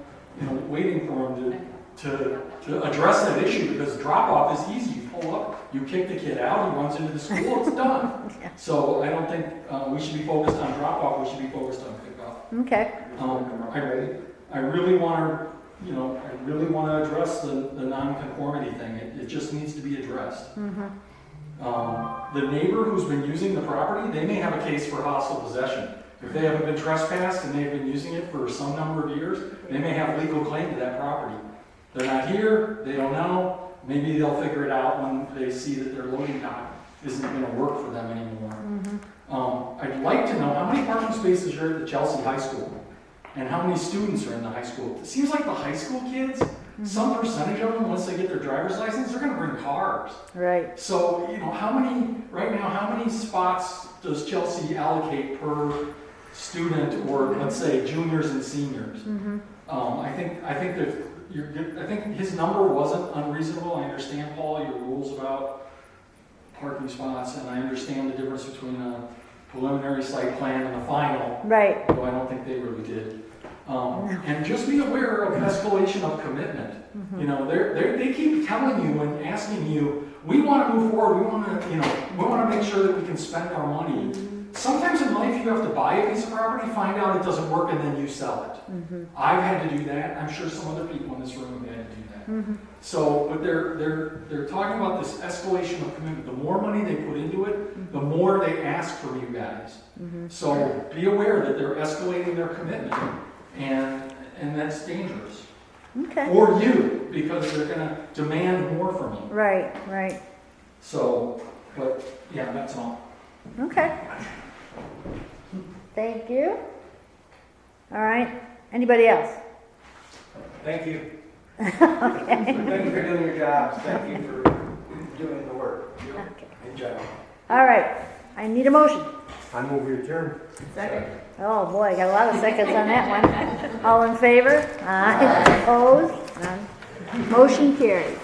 waiting for them to address that issue, because drop-off is easy. You pull up, you kick the kid out, he runs into the school, it's done. So I don't think we should be focused on drop-off. We should be focused on pickup. Okay. Are you ready? I really want to address the non-conformity thing. It just needs to be addressed. The neighbor who's been using the property, they may have a case for hostile possession. If they haven't been trespassed and they've been using it for some number of years, they may have legal claim to that property. They're not here, they don't know, maybe they'll figure it out when they see that their loading dock isn't going to work for them anymore. I'd like to know how many parking spaces are at the Chelsea High School and how many students are in the high school. It seems like the high school kids, some percentage of them, once they get their driver's license, they're going to bring cars. Right. So, how many spots does Chelsea allocate per student, or let's say juniors and seniors? I think his number wasn't unreasonable. I understand, Paul, your rules about parking spots, and I understand the difference between a preliminary site plan and a final. Right. Though I don't think they really did. And just be aware of escalation of commitment. They keep telling you and asking you, we want to move forward, we want to make sure that we can spend our money. Sometimes in life you have to buy a piece of property, find out it doesn't work, and then you sell it. I've had to do that. I'm sure some other people in this room have had to do that. So, but they're talking about this escalation of commitment. The more money they put into it, the more they ask from you guys. So be aware that they're escalating their commitment, and that's dangerous. Okay. Or you, because they're going to demand more from you. Right. So, but yeah, that's all. Okay. Thank you. All right. Anybody else? Thank you. Okay. Thank you for doing your jobs. Thank you for doing the work. Okay. Good job. All right. I need a motion. I move your turn. Second. Oh, boy, I got a lot of seconds on that one. All in favor? Aye. Opposed? None. Motion carried.